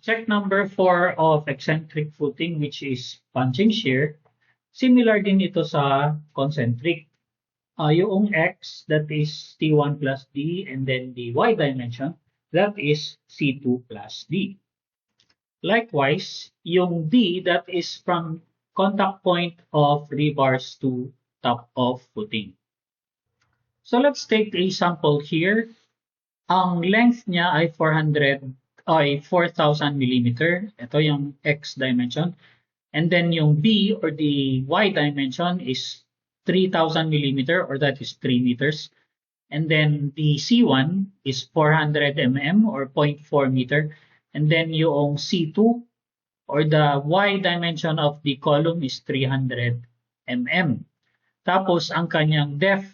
Check number 4 of eccentric footing, which is punching shear. Similar din ito sa concentric. Yung x, that is T1 plus D, and then the y dimension, that is C2 plus D. Likewise, yung D, that is from contact point of rebars to top of footing. So let's take a sample here. Ang length niya ay 4,000 millimeter. Ito yung x dimension. And then yung B or the y dimension is 3,000 millimeter, or that is 3 meters. And then the C1 is 400 mm or 0.4 meter. And then yung C2 or the y dimension of the column is 300 mm. Tapos ang kanyang depth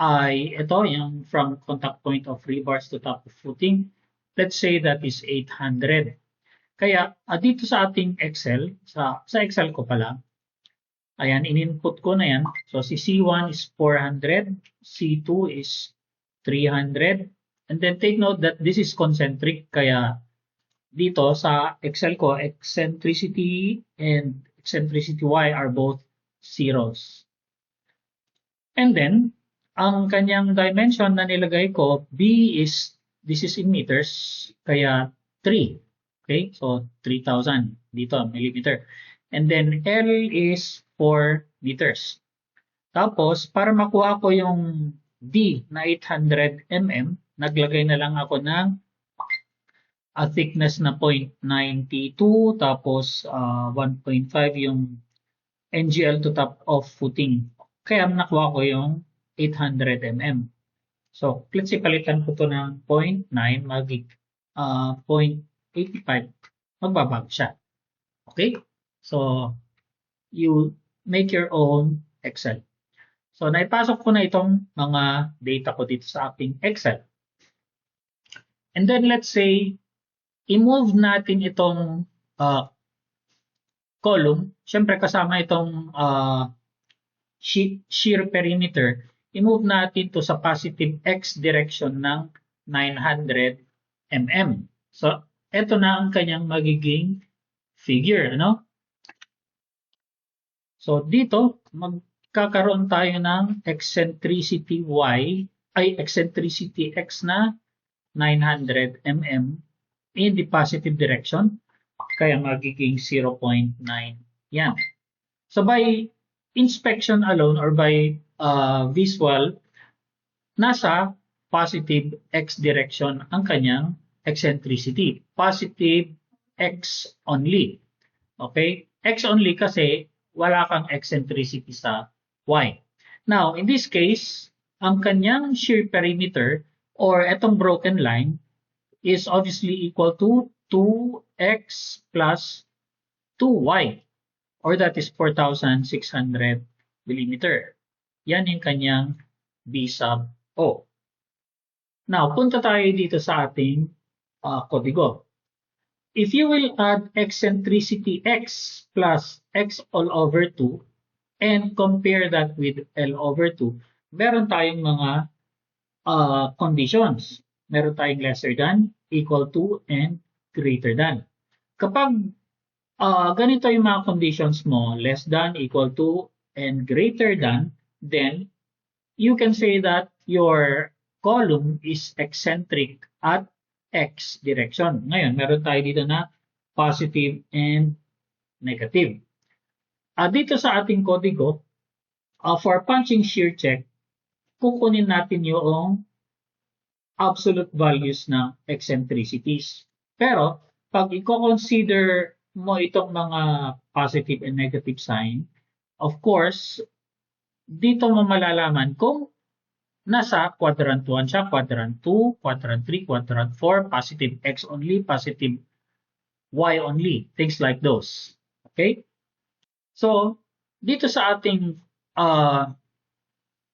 ay ito, yung from contact point of rebars to top of footing. Let's say that is 800. Kaya dito sa ating Excel, sa Excel ko pala, ayan, in-input ko na yan. So si C1 is 400, C2 is 300. And then take note that this is concentric, kaya dito sa Excel ko, eccentricity and eccentricity Y are both zeros. And then, ang kanyang dimension na nilagay ko, B is, this is in meters, kaya 3. Okay, so 3,000 dito, millimeter. And then L is 4 meters. Tapos, para makuha ko yung D na 800 mm, naglagay na lang ako ng a thickness na 0.92, tapos 1.5 yung NGL to top of footing. Kaya nakuha ko yung 800 mm. So, let's say palitan ko to ng 0.9, magig 0.85, magbabago siya. Okay? So, you make your own Excel. So, naipasok ko na itong mga data ko dito sa ating Excel. And then, let's say, i-move natin itong column. Siyempre, kasama itong shear perimeter. I-move natin to sa positive X direction ng 900 mm. So, ito na ang kanyang magiging figure, ano? So, dito, magkakaroon tayo ng eccentricity Y, ay eccentricity X na 900 mm in the positive direction. Kaya magiging 0.9. Yan. So, by inspection alone or by visual, nasa positive X direction ang kanyang eccentricity. Positive X only. Okay? X only kasi wala kang eccentricity sa Y. Now, in this case, ang kanyang shear perimeter or etong broken line is obviously equal to 2x plus 2y, or that is 4,600 millimeter. Yan yung kanyang B sub O. Now, punta tayo dito sa ating kodigo. If you will add eccentricity X plus X all over 2 and compare that with L over 2, meron tayong mga conditions. Meron tayong lesser than, equal to, and greater than. Kapag ganito yung mga conditions mo, less than, equal to, and greater than, then you can say that your column is eccentric at X direction. Ngayon, meron tayo dito na positive and negative. Dito sa ating kodigo, for punching shear check, kukunin natin yung absolute values ng eccentricities. Pero, pag i-consider mo itong mga positive and negative sign, of course, dito mo malalaman kung nasa quadrant 1 siya, quadrant 2, quadrant 3, quadrant 4, positive X only, positive Y only, things like those. Okay? So, dito sa ating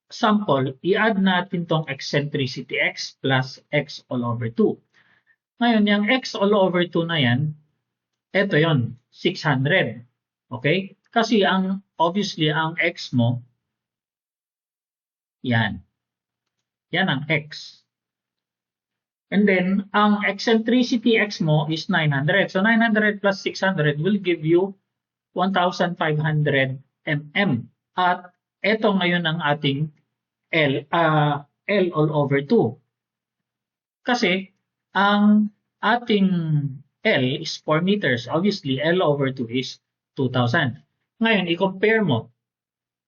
sample, i-add natin tong eccentricity X plus X all over 2. Ngayon, yung X all over 2 na yan, eto yon, 600. Okay? Kasi obviously, ang X mo, yan. Yan ang X. And then, ang eccentricity x mo is 900. So, 900 plus 600 will give you 1,500 mm. At ito ngayon ang ating L all over 2. Kasi, ang ating L is 4 meters. Obviously, L over 2 is 2,000. Ngayon, i-compare mo.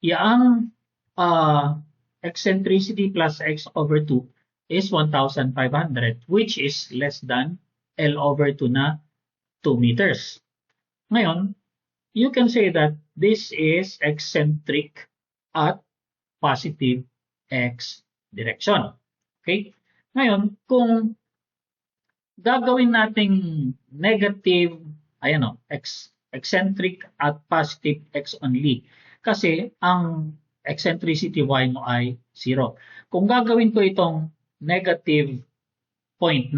Yung eccentricity plus x over 2 is 1,500, which is less than L over 2 na 2 meters. Ngayon, you can say that this is eccentric at positive x direction. Okay? Ngayon, kung gagawin nating negative, eccentric at positive x only, kasi ang eccentricity y mo ay 0. Kung gagawin ko itong negative 0.9,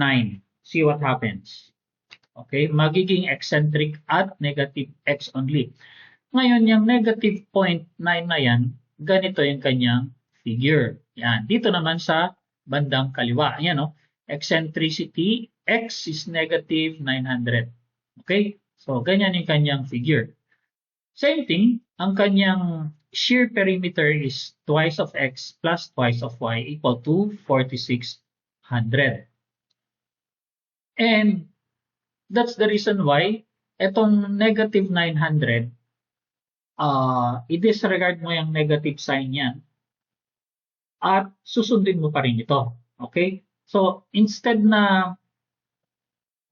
see what happens. Okay, magiging eccentric at negative x only. Ngayon, yung negative 0.9 na yan, ganito yung kanyang figure. Yan. Dito naman sa bandang kaliwa. Yan, no? Eccentricity, x is negative 900. Okay? So, ganyan yung kanyang figure. Same thing, ang kanyang shear perimeter is twice of x plus twice of y equal to 4,600. And that's the reason why itong negative 900, i-disregard mo yung negative sign yan at susundin mo pa rin ito. Okay? So, instead na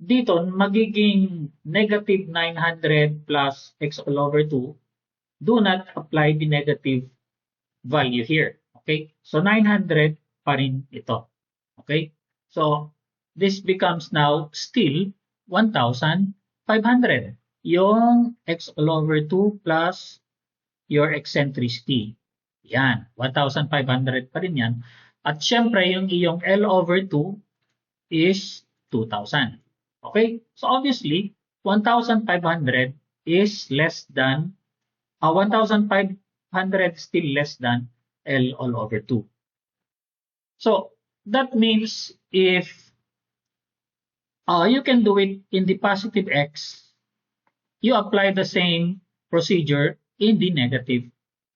dito magiging negative 900 plus x all over 2, do not apply the negative value here. Okay? So, 900 pa rin ito. Okay? So, this becomes now still 1,500. Yung x all over 2 plus your eccentricity. Yan, 1,500 pa rin yan. At syempre, yung iyong L over 2 is 2,000. Okay? So obviously, 1,500 is less than, 1,500 still less than L all over 2. So that means if you can do it in the positive x, you apply the same procedure in the negative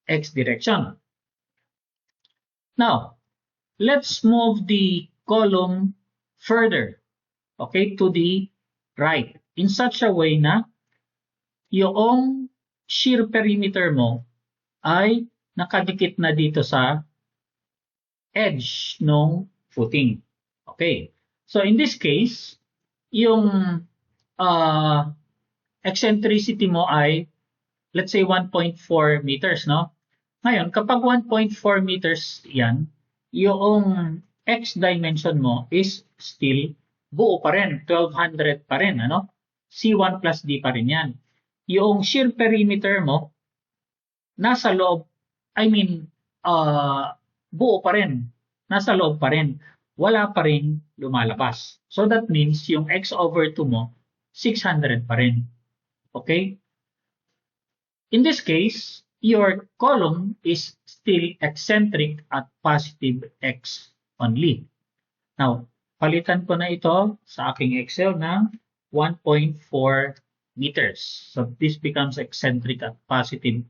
x direction. Now, let's move the column further, okay, to the right, in such a way na yung shear perimeter mo ay nakadikit na dito sa edge ng footing. Okay, so in this case, yung eccentricity mo ay, let's say, 1.4 meters, no? Ngayon, kapag 1.4 meters yan, yung x dimension mo is still buo pa rin, 1,200 pa rin, ano? C1 plus D pa rin yan. Yung shear perimeter mo, nasa loob, buo pa rin, nasa loob pa rin, wala pa rin lumalabas. So that means yung x over 2 mo, 600 pa rin. Okay? In this case, your column is still eccentric at positive x only. Now, palitan ko na ito sa aking Excel ng 1.4 meters. So this becomes eccentric at positive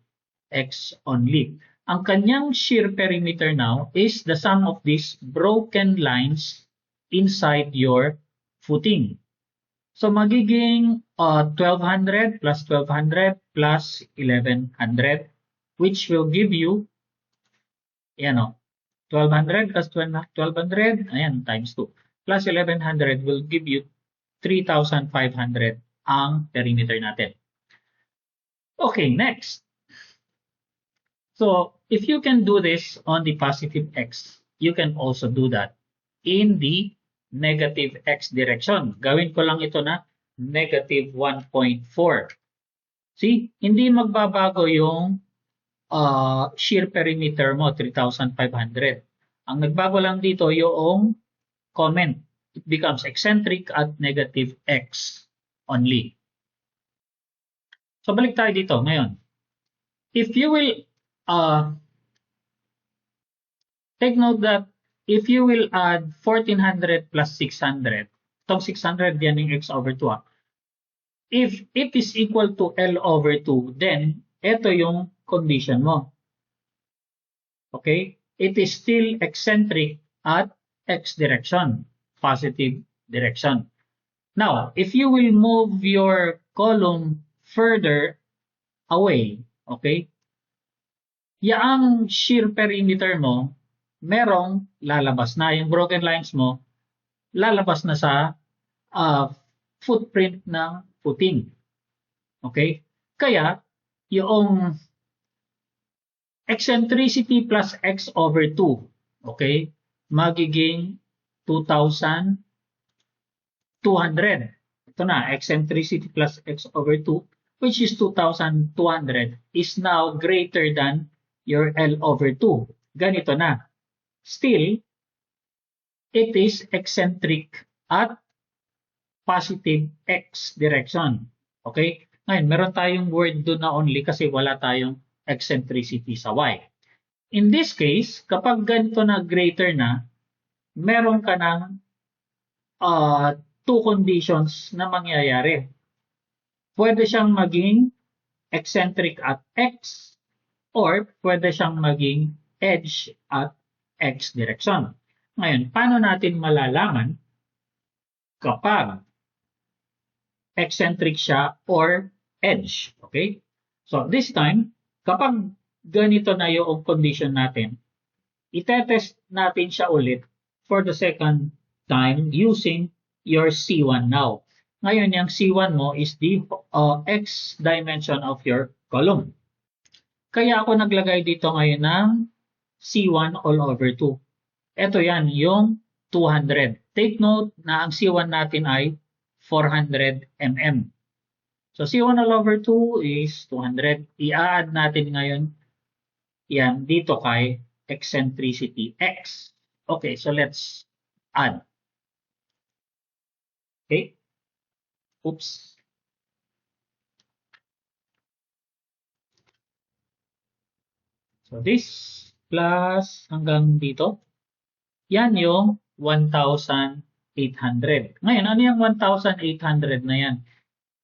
x only. Ang kanyang shear perimeter now is the sum of these broken lines inside your footing. So magiging 1,200 plus 1,200 plus 1,100, which will give you, 1,200 plus 1,200, ayan, times 2, plus 1,100 will give you 3,500 ang perimeter natin. Okay, next. So, if you can do this on the positive x, you can also do that in the negative x direction. Gawin ko lang ito na negative 1.4. See, hindi magbabago yung shear perimeter mo, 3,500. Ang nagbago lang dito yung comment. It becomes eccentric at negative x only. So, balik tayo dito ngayon. If you will take note that if you will add 1400 plus 600, itong 600 yan yung x over 2. If it is equal to L over 2, then ito yung condition mo. Okay? It is still eccentric at x direction, positive direction. Now, if you will move your column further away, okay? Yaang shear perimeter mo, merong lalabas na. Yung broken lines mo, lalabas na sa footprint ng footing. Okay? Kaya, yung eccentricity plus x over 2, okay, magiging 2,200. Ito na, eccentricity plus x over 2, which is 2,200, is now greater than your L over 2. Ganito na. Still, it is eccentric at positive x direction. Okay? Ngayon, meron tayong word doon na only kasi wala tayong eccentricity sa y. In this case, kapag ganito na greater na, meron ka ng two conditions na mangyayari. Pwede siyang maging eccentric at x or pwede siyang maging edge at x direction. Ngayon, paano natin malalaman kapag eccentric siya or edge? Okay? So, this time, kapag ganito na yung condition natin, itetest natin siya ulit for the second time using your C1 now. Ngayon, yung C1 mo is the x dimension of your column. Kaya ako naglagay dito ngayon ng C1 all over 2. Ito yan, yung 200. Take note na ang C1 natin ay 400 mm. So C1 all over 2 is 200. I-add natin ngayon yan dito kay eccentricity x. Okay, so let's add. Okay. Oops. So this plus hanggang dito, yan yung 1,800. Ngayon, ano yung 1,800 na yan?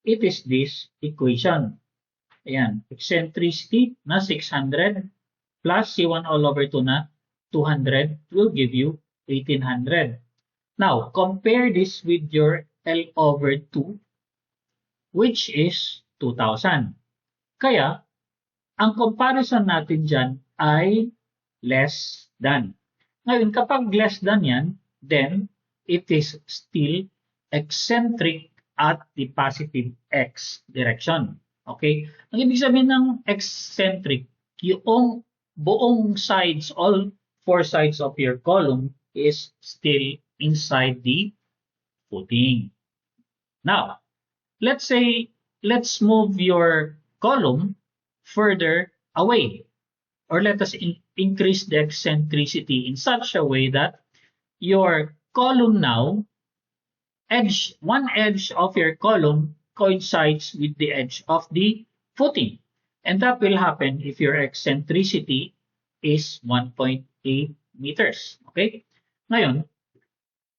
It is this equation. Ayan, eccentricity na 600 plus C1 all over 2 na 200 will give you 1,800. Now, compare this with your L over 2, which is 2,000. Kaya, ang comparison natin dyan ay less than. Ngayon, kapag less than yan, then it is still eccentric at the positive x direction. Okay? Ang ibig sabihin ng eccentric, yung buong sides, all four sides of your column is still inside the footing. Now, let's say, let's move your column further away, or let us increase the eccentricity in such a way that your column now, one edge of your column coincides with the edge of the footing. And that will happen if your eccentricity is 1.8 meters. Okay? Ngayon,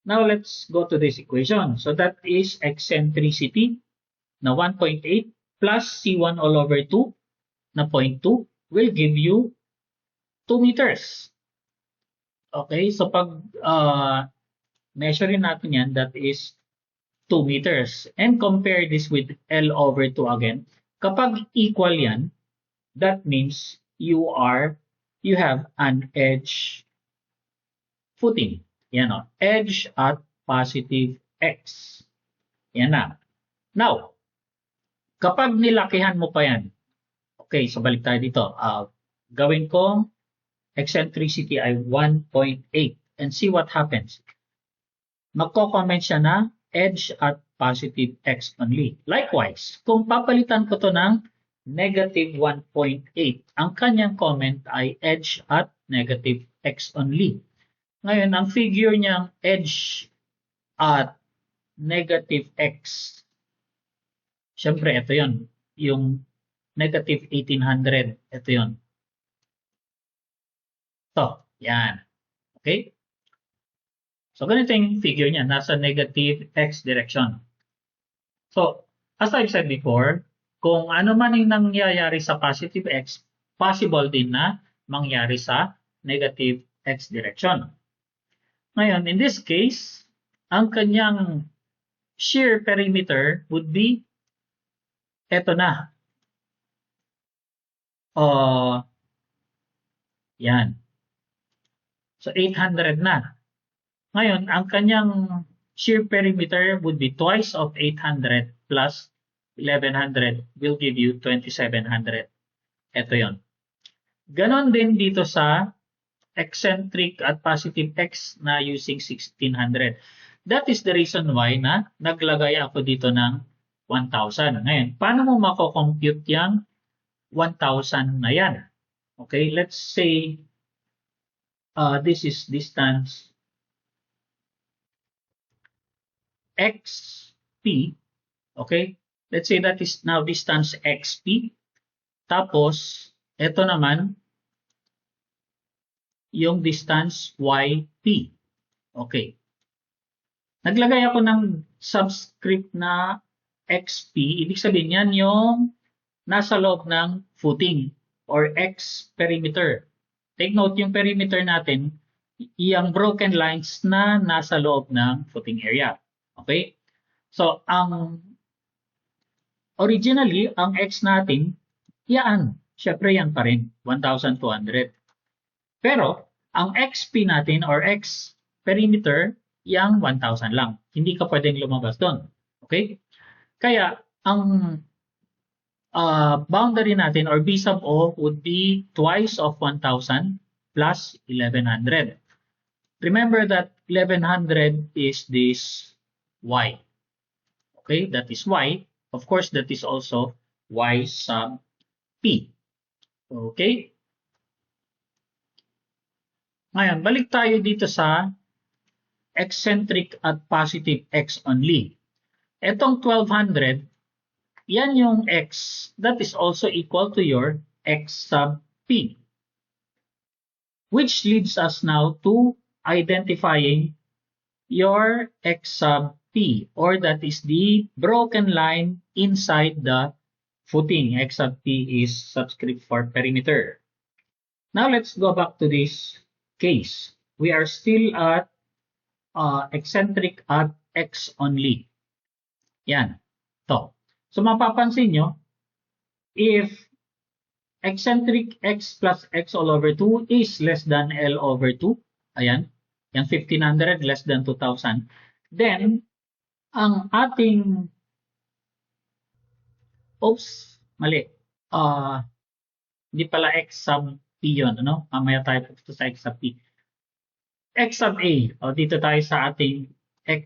now let's go to this equation. So that is eccentricity na 1.8 plus C1 all over 2 na 0.2 will give you 2 meters. Okay? So pag measurein natin yan, that is 2 meters. And compare this with L over 2 again. Kapag equal yan, that means you have an edge footing. Yan o. Edge at positive x. Yan na. Now, kapag nilakihan mo pa yan, okay, so balik tayo dito. Gawin kong eccentricity ay 1.8 and see what happens. Magko-comment siya na edge at positive x only. Likewise, kung papalitan ko to ng negative 1.8, ang kanyang comment ay edge at negative x only. Ngayon, ang figure niyang edge at negative x, syempre ito yon, yung negative 1,800, ito yon. So, yan. Okay? So, ganito yung figure niya. Nasa negative x direction. So, as I've said before, kung ano man yung nangyayari sa positive x, possible din na mangyari sa negative x direction. Ngayon, in this case, ang kanyang shear perimeter would be eto na. Yan. So, 800 na. Ngayon, ang kanyang shear perimeter would be twice of 800 plus 1100 will give you 2700. Ito yon. Ganon din dito sa eccentric at positive x na using 1600. That is the reason why na naglagay ako dito ng 1,000. Ngayon, paano mo mako-compute yung 1,000 na yan? Okay, let's say this is distance xp. Okay, let's say that is now distance xp. Tapos, ito naman, yung distance yp. Okay. Naglagay ako ng subscript na xp. Ibig sabihin yan yung nasa loob ng footing or x perimeter. Take note, yung perimeter natin, yung broken lines na nasa loob ng footing area. Okay? So, originally, ang x natin, yan. Syempre yan pa rin, 1,200. Pero, ang xp natin or x perimeter, yang 1,000 lang. Hindi ka pwedeng lumabas doon. Okay? Kaya, ang boundary natin or B sub O would be twice of 1,000 plus 1,100. Remember that 1,100 is this y. Okay, that is y. Of course, that is also y sub p. Okay? Ngayon, balik tayo dito sa eccentric at positive x only. Etong 1,200, yan yung x that is also equal to your x sub p. Which leads us now to identifying your x sub p, or that is the broken line inside the footing. X sub p is subscript for perimeter. Now let's go back to this case. We are still at eccentric at x only. Yan. To. So mapapansin nyo, if eccentric x plus x all over 2 is less than L over 2, ayan, yung 1,500 less than 2,000, then ang ating, mali, hindi pala x sub p yun, ano? Mamaya tayo pupunta sa x sub p. X sub a, dito tayo sa ating x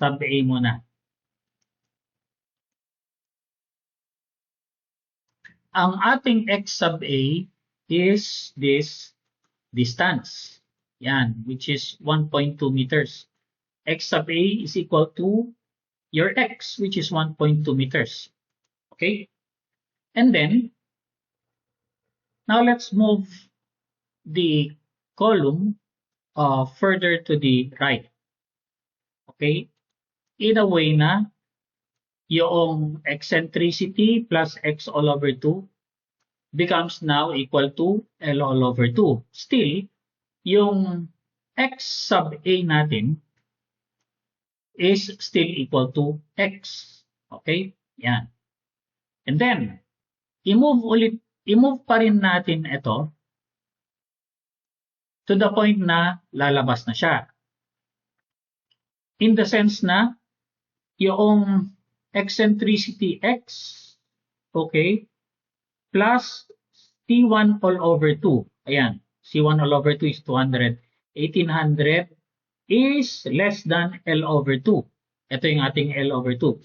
sub a muna. Ang ating x sub a is this distance. Yan, which is 1.2 meters. X sub a is equal to your x, which is 1.2 meters. Okay? And then, now let's move the column further to the right. Okay? In a way na yung eccentricity plus x all over 2 becomes now equal to L all over 2. Still, yung x sub a natin is still equal to x. Okay? Yan. And then, i-move pa rin natin ito to the point na lalabas na siya. In the sense na yung eccentricity x, okay, plus C1 all over 2. Ayan, C1 all over 2 is 200. 1,800 is less than L over 2. Ito yung ating L over 2.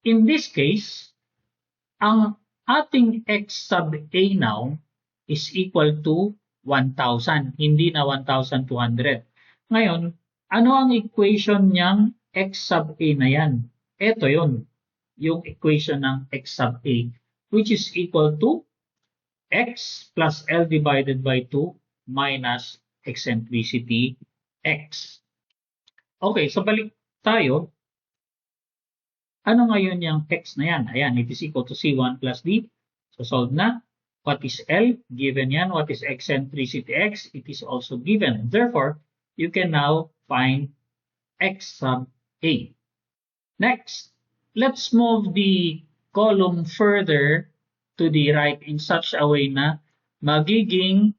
In this case, ang ating x sub a now is equal to 1,000, hindi na 1,200. Ngayon, ano ang equation niyang x sub a na yan? Ito yun, yung equation ng x sub a, which is equal to x plus L divided by 2 minus eccentricity x. Okay, so balik tayo. Ano ngayon yung x na yan? Ayan, it is equal to C1 plus D. So solve na. What is L? Given yan. What is eccentricity x? It is also given. Therefore, you can now find x sub A. Next, let's move the column further to the right in such a way na magiging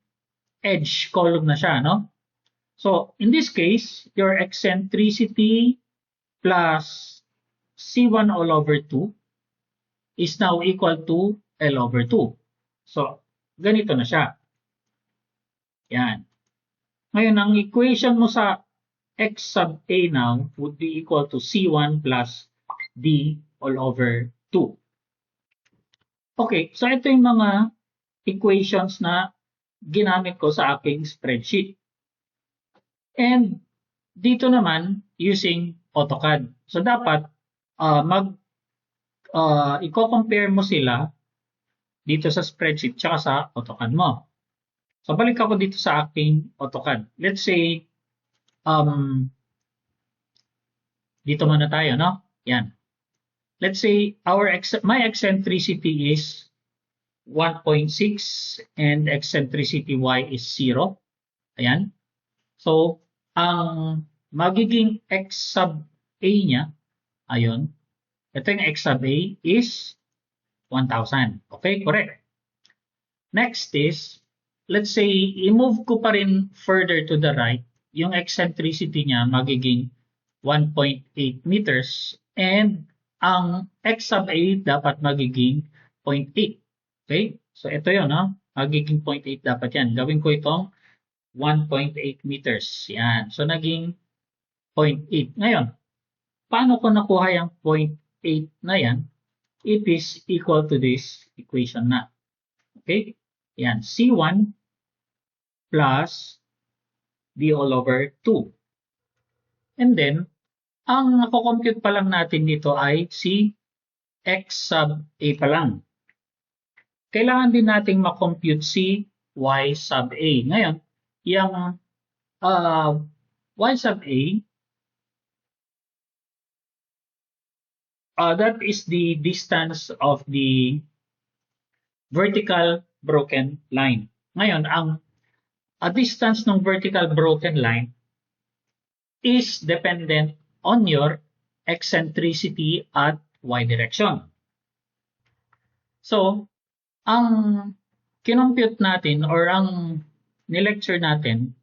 edge column na siya, no? So, in this case, your eccentricity plus C1 all over 2 is now equal to L over 2. So, ganito na siya. Yan. Ngayon, ang equation mo sa x sub A now would be equal to C1 plus D all over 2. Okay, so ito yung mga equations na ginamit ko sa aking spreadsheet. And dito naman, using AutoCAD. So dapat i-compare mo sila dito sa spreadsheet tsaka sa AutoCAD mo. So balik ako dito sa aking AutoCAD. Let's say, dito muna tayo, no? Yan. Let's say my eccentricity is 1.6 and eccentricity y is 0. Ayan. So, ang magiging x sub a niya, ayun, ito yung x sub a is 1,000. Okay, correct. Next is, let's say, i-move ko pa rin further to the right, yung eccentricity niya magiging 1.8 meters and ang x sub a dapat magiging 0.8. Okay? So ito yun, no? Magiging 0.8 dapat yan. Gawin ko itong 1.8 meters. Yan. So naging 0.8. Ngayon, paano ko nakuha yung 0.8 na yan? It is equal to this equation na. Okay? Yan. C1 plus D all over 2. And then, ang nakocompute pa lang natin dito ay si x sub a pa lang. Kailangan din nating makompute si y sub a. Ngayon, yung y sub a, that is the distance of the vertical broken line. Ngayon, ang distance ng vertical broken line is dependent on your eccentricity at y direction. So, ang kinompute natin or ang nilecture natin,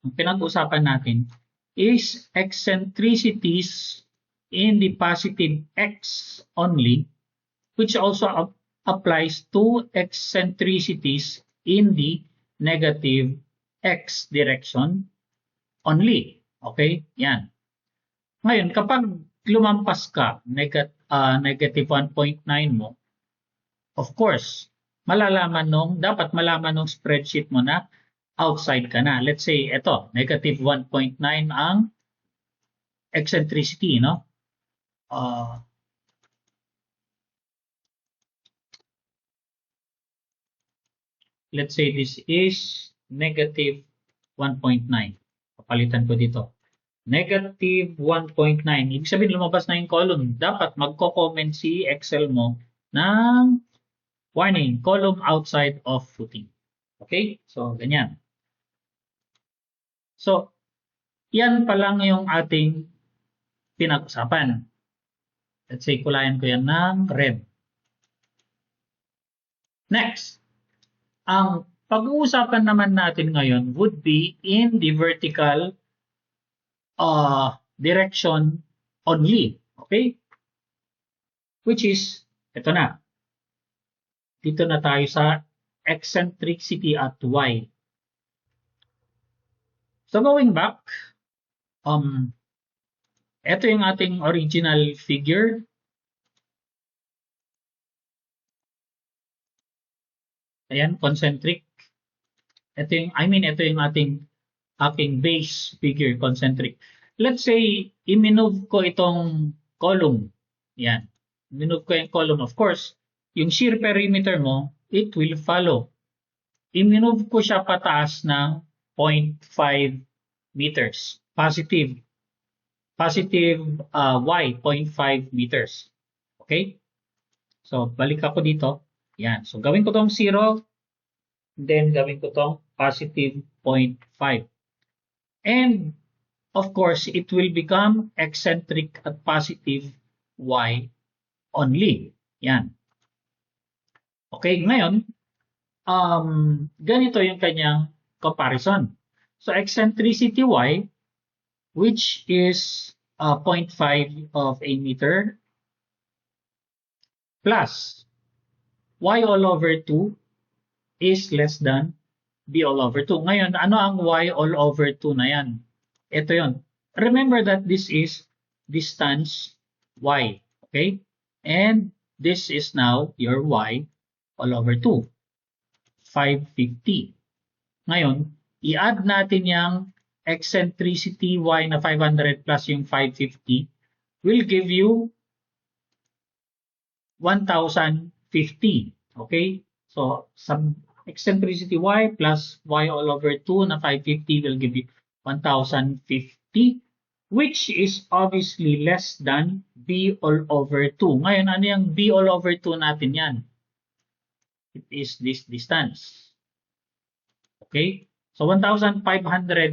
ang pinag-usapan natin is eccentricities in the positive x only, which also applies to eccentricities in the negative x direction only. Okay? Yan. Ngayon, kapag lumampas ka, negative 1.9 mo, of course, dapat malaman nung spreadsheet mo na outside ka na. Let's say, ito, negative 1.9 ang eccentricity, no? Let's say this is negative 1.9. Papalitan ko dito. Negative 1.9. Ibig sabihin lumabas na yung column. Dapat magko-comment si Excel mo ng warning, column outside of footing. Okay? So, ganyan. So, yan pa lang yung ating pinag-usapan. Let's say, kulayan ko yan ng red. Next, ang pag-uusapan naman natin ngayon would be in the vertical direction only. Okay? Which is, ito na. Dito na tayo sa eccentricity at y. So going back, ito yung ating original figure. Ayan, concentric. Ito yung ating base figure, concentric. Let's say, i-move ko itong column. Yan. I-move ko yung column. Of course, yung shear perimeter mo, it will follow. I-move ko siya pataas ng 0.5 meters. Positive. positive y, 0.5 meters. Okay? So, balik ako dito. Yan. So, gawin ko tong 0, then gawin ko tong positive 0.5. And, of course, it will become eccentric at positive y only. Yan. Okay, ngayon, ganito yung kanyang comparison. So, eccentricity y, which is 0.5 of a meter, plus y all over 2 is less than b all over 2. Ngayon, ano ang y all over 2 na yan? Ito yon. Remember that this is distance y. Okay? And this is now your y all over 2. 550. Ngayon, i-add natin yung eccentricity y na 500 plus yung 550 will give you 1,050. Okay? So, eccentricity y plus y all over 2 na 550 will give you 1,050, which is obviously less than b all over 2. Ngayon, ano yung b all over 2 natin yan? It is this distance. Okay? So, 1,500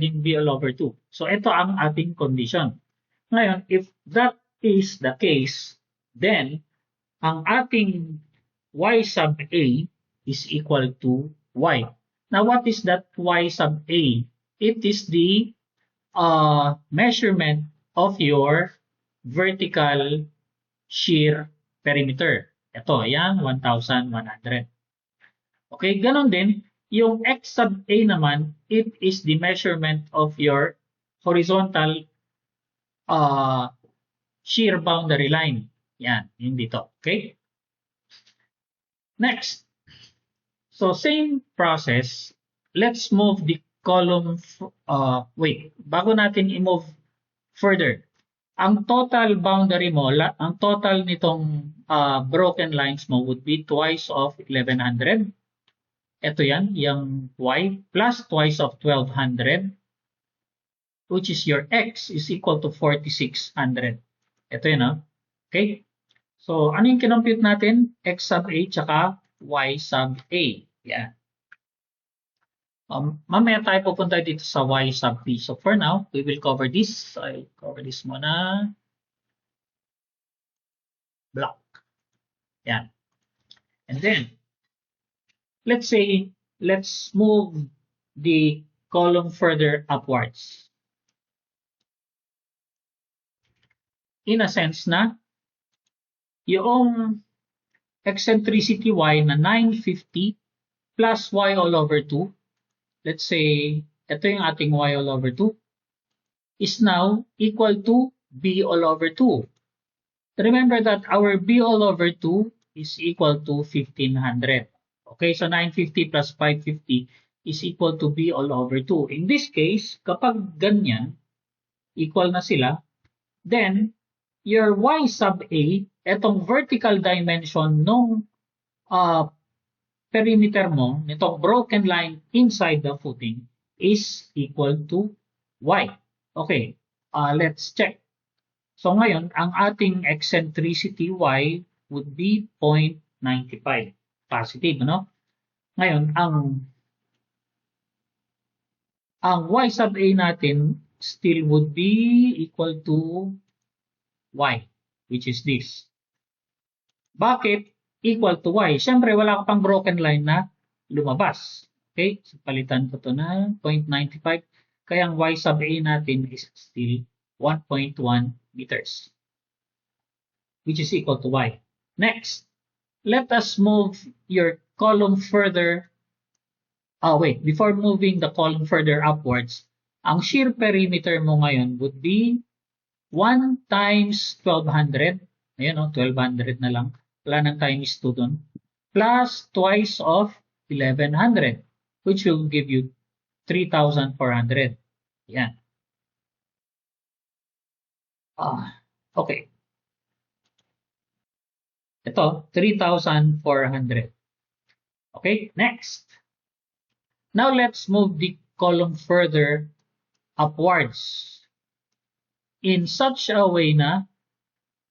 yung b all over 2. So, ito ang ating condition. Ngayon, if that is the case, then, ang ating y sub a is equal to y. Now, what is that y sub a? It is the measurement of your vertical shear perimeter. Ito, yan, 1,100. Okay, ganon din, yung x sub a naman, it is the measurement of your horizontal shear boundary line. Yan, yung dito. Okay? Next. So, same process. Let's move the column. Bago natin i-move further. Ang total boundary mo, ang total nitong broken lines mo would be twice of 1,100. Ito yan, yung y, plus twice of 1,200, which is your x is equal to 4,600. Ito yun, no? Okay? So, ano yung kinompute natin? X sub a tsaka y sub a. Yan. Mamaya tayo pupunta dito sa y sub p. So, for now, we will cover this. I'll cover this muna. Block. Yan. And then, let's say, let's move the column further upwards. In a sense na, yung eccentricity y na 950 plus y all over 2, let's say, ito yung ating y all over 2, is now equal to b all over 2. Remember that our b all over 2 is equal to 1,500. Okay, so 950 plus 550 is equal to b all over 2. In this case, kapag ganyan, equal na sila, then your y sub a, etong vertical dimension ng perimeter mo, nitong broken line inside the footing, is equal to y. Okay, let's check. So ngayon, ang ating eccentricity y would be 0.95. Positive, no? Ngayon, ang y sub a natin still would be equal to y, which is this. Bakit equal to y? Siyempre, wala ka pang broken line na lumabas. Okay? So, palitan ko to na 0.95. Kaya ang y sub a natin is still 1.1 meters, which is equal to y. Next, let us move your column further. Before moving the column further upwards, ang shear perimeter mo ngayon would be 1 times 1,200. Ayan, 1,200 na lang. Wala nang times 2 dun. Plus twice of 1,100, which will give you 3,400. Yan. Okay. Ito, 3,400. Okay, next. Now let's move the column further upwards. in such a way na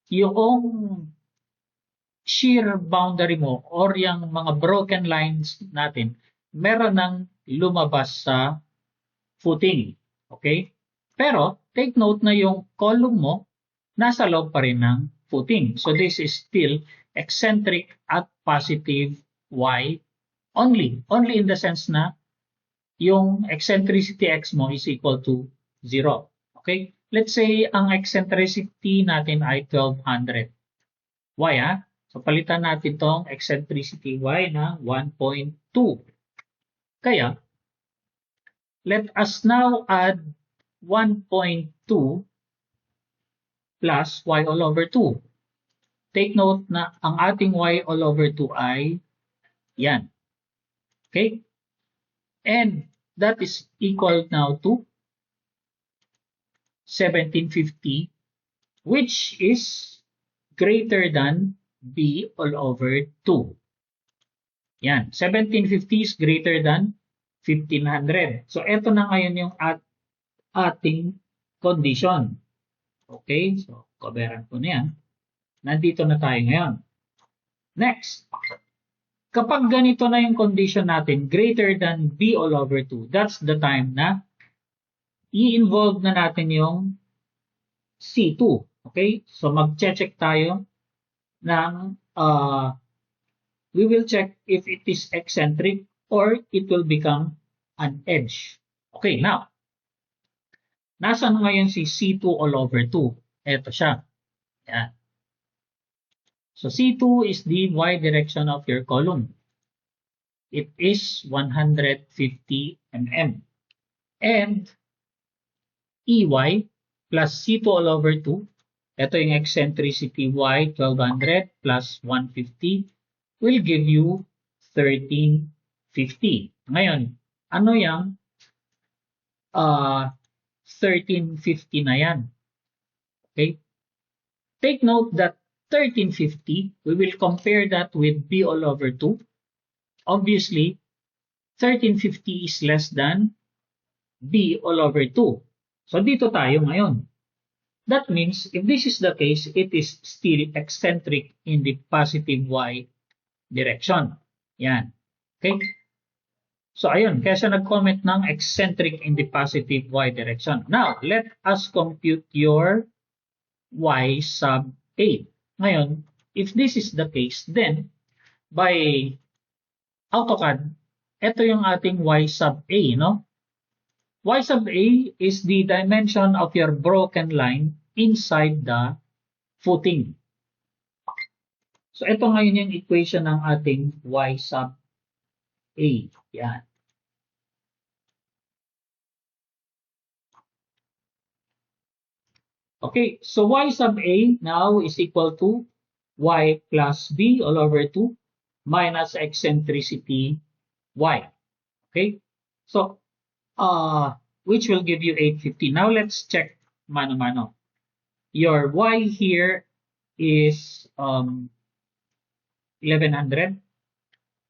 yung shear boundary mo or yung mga broken lines natin, meron ng lumabas sa footing. Okay? Pero, take note na yung column mo, nasa loob pa rin ng footing. So, this is still eccentric at positive y only. Only in the sense na yung eccentricity x mo is equal to 0. Okay? Let's say, ang eccentricity natin ay 1200. Y, ha? So, palitan natin tong eccentricity y na 1.2. Kaya, let us now add 1.2 plus y all over 2. Take note na ang ating y all over 2 ay yan. Okay? And that is equal now to 1750, which is greater than b all over 2. Yan. 1750 is greater than 1500. So, ito na ngayon yung ating condition. Okay? So, coveran ko na yan. Nandito na tayo ngayon. Next. Kapag ganito na yung condition natin, greater than b all over 2, that's the time na i-involve na natin yung C2. Okay? So, mag-check tayo ng, we will check if it is eccentric or it will become an edge. Okay, now, nasaan ngayon si C2 all over 2? Ito siya. Yan. So, C2 is the y direction of your column. It is 150 mm. And EY plus C2 all over 2, ito yung eccentricity y 1200 plus 150 will give you 1350. Ngayon, ano yung 1350 na yan? Okay? Take note that 1350, we will compare that with b all over 2. Obviously, 1350 is less than b all over 2. So, dito tayo ngayon. That means, if this is the case, it is still eccentric in the positive y direction. Yan. Okay? So, ayun. Kaya siya nag-comment ng eccentric in the positive y direction. Now, let us compute your y sub a. Ngayon, if this is the case, then, by AutoCAD, ito yung ating y sub a, no? Y sub a is the dimension of your broken line inside the footing. So, ito ngayon yung equation ng ating y sub a. Yan. Okay, so y sub a now is equal to y plus b all over 2 minus eccentricity y. Okay, so which will give you 850. Now let's check mano-mano. Your y here is 1100.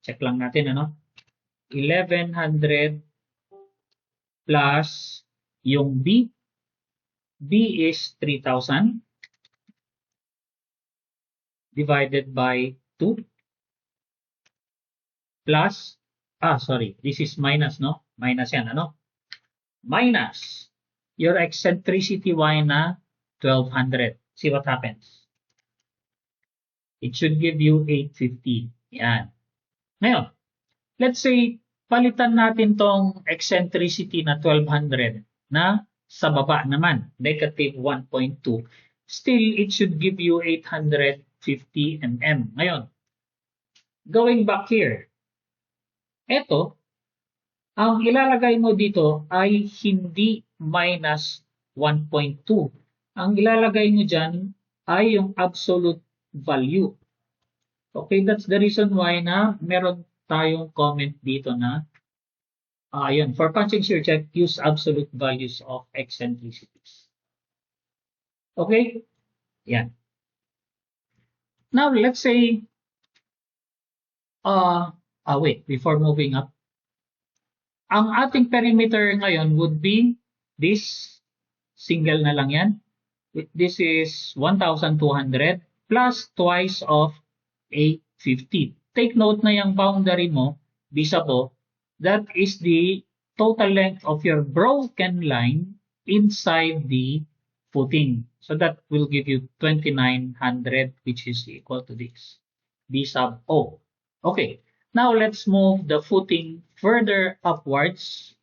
Check lang natin, ano? 1100 plus yung b. B is 3,000 divided by 2 plus, this is minus, no? Minus yan, ano? Minus your eccentricity y na 1200. See what happens. It should give you 850. Yan. Ngayon, let's say, palitan natin tong eccentricity na 1200 na sa baba naman, negative 1.2. Still, it should give you 850 mm. Ngayon, going back here, eto, ang ilalagay mo dito ay hindi minus 1.2. Ang ilalagay mo dyan ay yung absolute value. Okay, that's the reason why na meron tayong comment dito na ayun, for punching shear check, use absolute values of eccentricities. Okay? Yan. Now, let's say, wait, before moving up, ang ating perimeter ngayon would be this, single na lang yan, This is 1,200 plus twice of 850. Take note na yung boundary mo, visible, that is the total length of your broken line inside the footing. So that will give you 2,900, which is equal to this, B sub O. Okay, now let's move the footing further upwards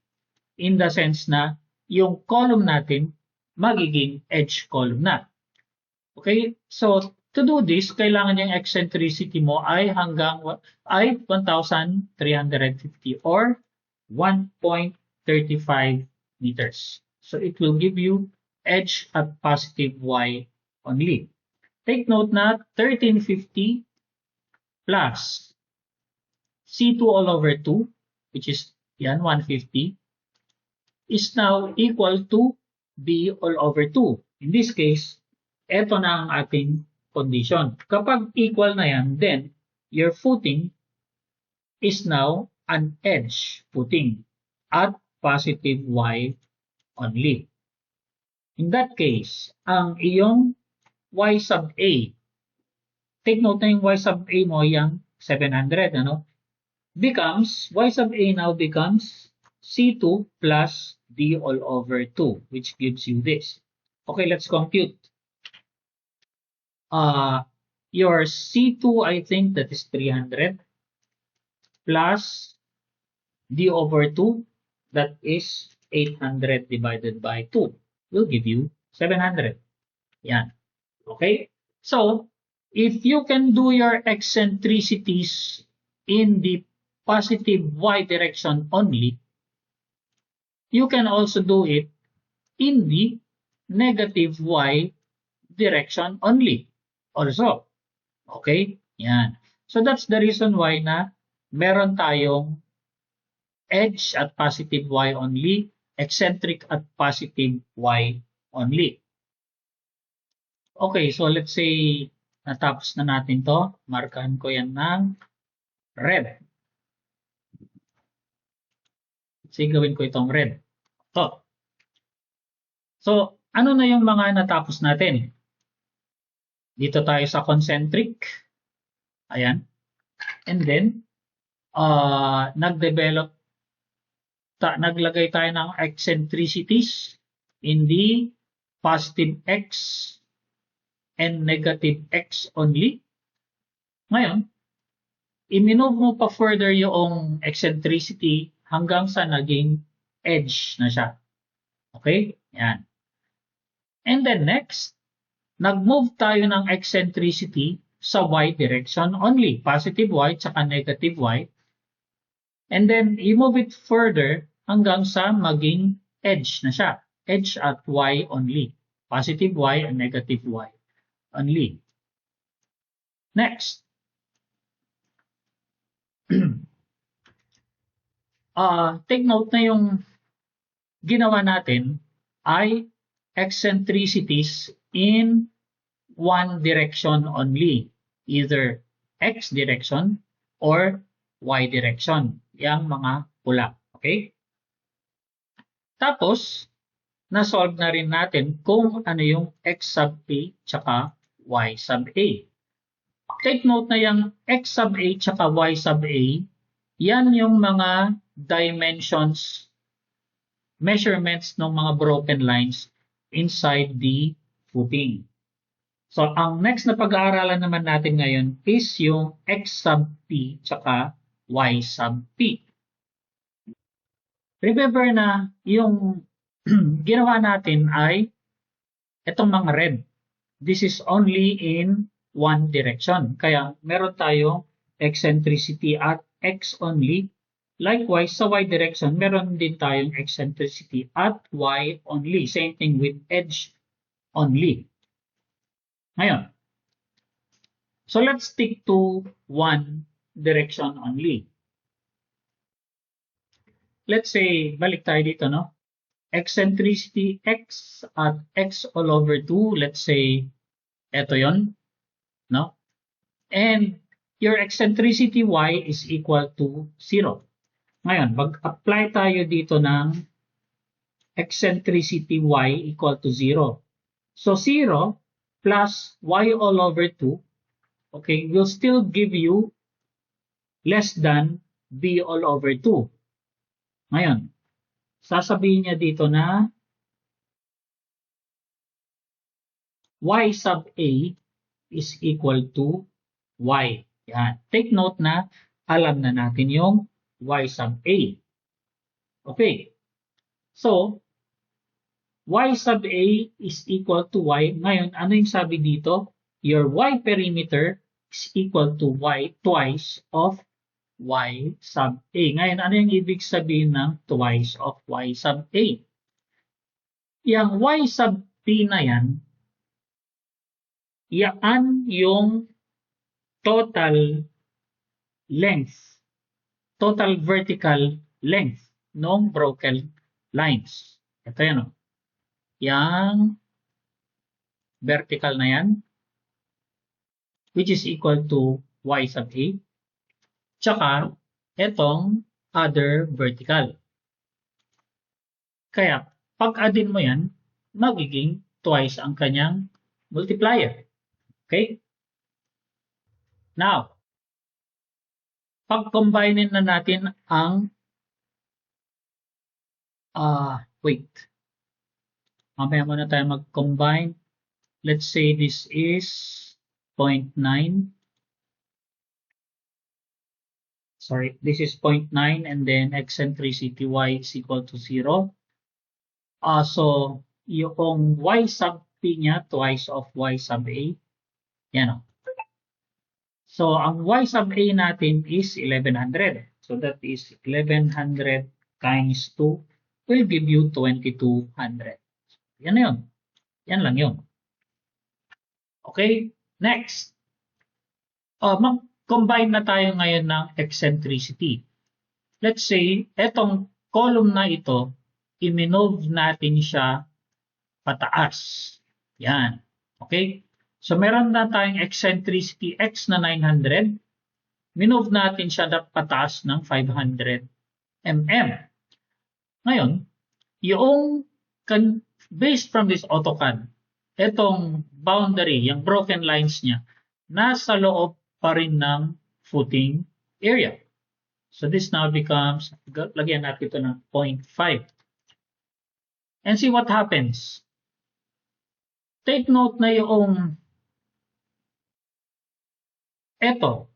in the sense na yung column natin magiging edge column na. Okay, so to do this, kailangan yung eccentricity mo ay 1,350 or 1.35 meters. So it will give you edge at positive y only. Take note na 1350 plus C2 all over 2, which is yan, 150, is now equal to B all over 2. In this case, eto na ang ating condition. Kapag equal na yan, then your footing is now an edge footing at positive y only. In that case, ang iyong y sub a, take note na yung y sub a mo, yung 700, becomes, y sub a now becomes C2 plus D all over 2, which gives you this. Okay, let's compute. Your C2, I think that is 300, plus D over 2, that is 800 divided by 2, will give you 700. Yan. Okay? So, if you can do your eccentricities in the positive y direction only, you can also do it in the negative y direction only also. Okay? Yan. So that's the reason why na meron tayong edge at positive y only, eccentric at positive y only. Okay, so let's say natapos na natin to. Markahan ko yan ng red. Let's say gawin ko itong red. So, ano na yung mga natapos natin? Dito tayo sa concentric. Ayan. And then, naglagay tayo ng eccentricities in the positive x and negative x only. Ngayon, i-move mo pa further yung eccentricity hanggang sa naging edge na siya. Okay? Yan. And then next, nag-move tayo ng eccentricity sa y direction only, positive y tsaka negative y. And then, i-move it further hanggang sa maging edge na siya. Edge at y only. Positive y and negative y only. Next. Take note na yung ginawa natin ay eccentricities in one direction only. Either x direction or y direction. Yang mga pula. Okay? Tapos, na-solve na rin natin kung ano yung x sub a tsaka y sub a. Take note na yung x sub a tsaka y sub a, yan yung mga dimensions, measurements ng mga broken lines inside the footing. So, ang next na pag-aaralan naman natin ngayon is yung x sub p tsaka y sub p. Remember na yung ginawa natin ay itong mga red. This is only in one direction. Kaya meron tayong eccentricity at x only. Likewise, sa y direction, meron din tayong eccentricity at y only. Same thing with edge only. Ngayon, so let's stick to one direction only. Let's say, balik tayo dito, no? Eccentricity x at x all over 2, let's say, eto yon, no? And your eccentricity y is equal to 0. Ngayon, mag-apply tayo dito ng eccentricity y equal to 0. So 0 plus y all over 2, okay, will still give you less than b all over 2. Ngayon, sasabihin niya dito na y sub a is equal to y. Yan. Take note na alam na natin yung y sub a. Okay. So, y sub a is equal to y. Ngayon, ano yung sabi dito? Your y perimeter is equal to y twice of y sub a. Ngayon, ano yung ibig sabihin ng twice of y sub a? Yang y sub p na yan, yan yung total length, total vertical length ng broken lines. Ito yan o. Yang vertical na yan, which is equal to y sub a. Tsaka, itong other vertical. Kaya, pag-addin mo yan, magiging twice ang kanyang multiplier. Okay? Now, pag-combine na natin ang wait. Mamaya muna tayo mag-combine. Let's say this is 0.9. Sorry, this is 0.9 and then eccentricity y is equal to 0. So, yung y sub p niya twice of y sub a. Yan o. So, ang y sub a natin is 1100. So, that is 1100 times 2 will give you 2200. Yan na yun. Yan lang yun. Okay, next. Mag-combine na tayo ngayon ng eccentricity. Let's say, etong column na ito, i-move natin siya pataas. Yan. Okay? So, meron na tayong eccentricity x na 900. Minove natin siya na pataas ng 500 mm. Ngayon, yung based from this AutoCAD, itong boundary, yung broken lines niya, nasa loob pa rin ng footing area. So this now becomes, lagyan natin ito ng 0.5. And see what happens. Take note na yung ito.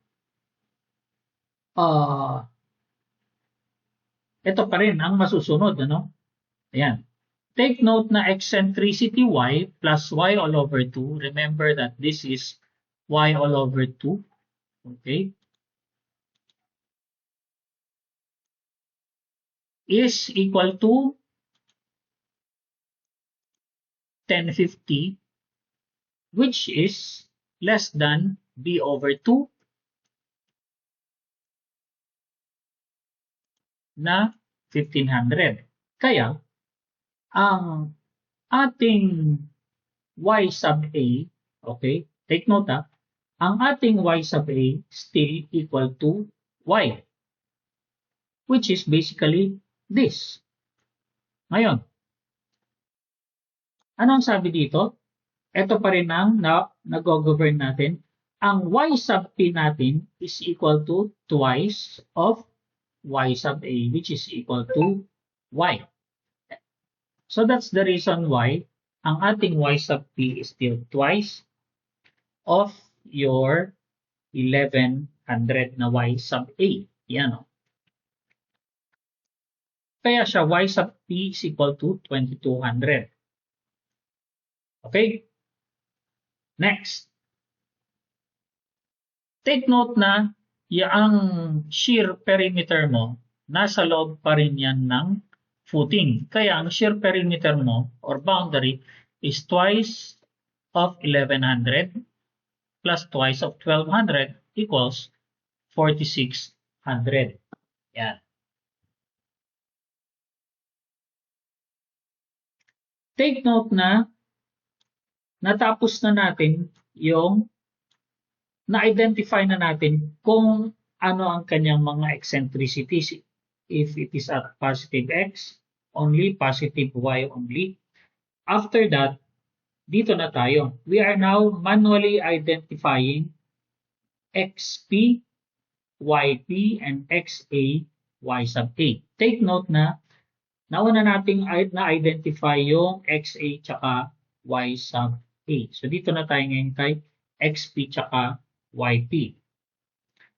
Ito pa rin ang masusunod, ano? Ayan. Take note na eccentricity y plus y all over 2. Remember that this is y all over 2. Okay? Is equal to 1050, which is less than b over 2 na 1500. Kaya, ang ating y sub a, okay, take note ang ating y sub a still equal to y, which is basically this. Ngayon, anong sabi dito? Ito pa rin ang nag-govern natin. Ang y sub p natin is equal to twice of y sub a, which is equal to y. So that's the reason why ang ating y sub p is still twice of your 1100 na y sub a. Yan o. Kaya siya y sub p is equal to 2200. Okay? Next. Take note na yung shear perimeter mo, nasa loob pa rin yan ng footing. Kaya ang shear perimeter mo or boundary is twice of 1100 plus twice of 1200 equals 4600. Yan. Take note na natapos na natin yung na-identify na natin kung ano ang kanyang mga eccentricities. If it is at positive x only, positive y only. After that, dito na tayo. We are now manually identifying XP, YP, and XA, Y sub A. Take note na nauna nating na-identify yung XA tsaka Y sub A. So dito na tayo ngayon kay XP tsaka YP.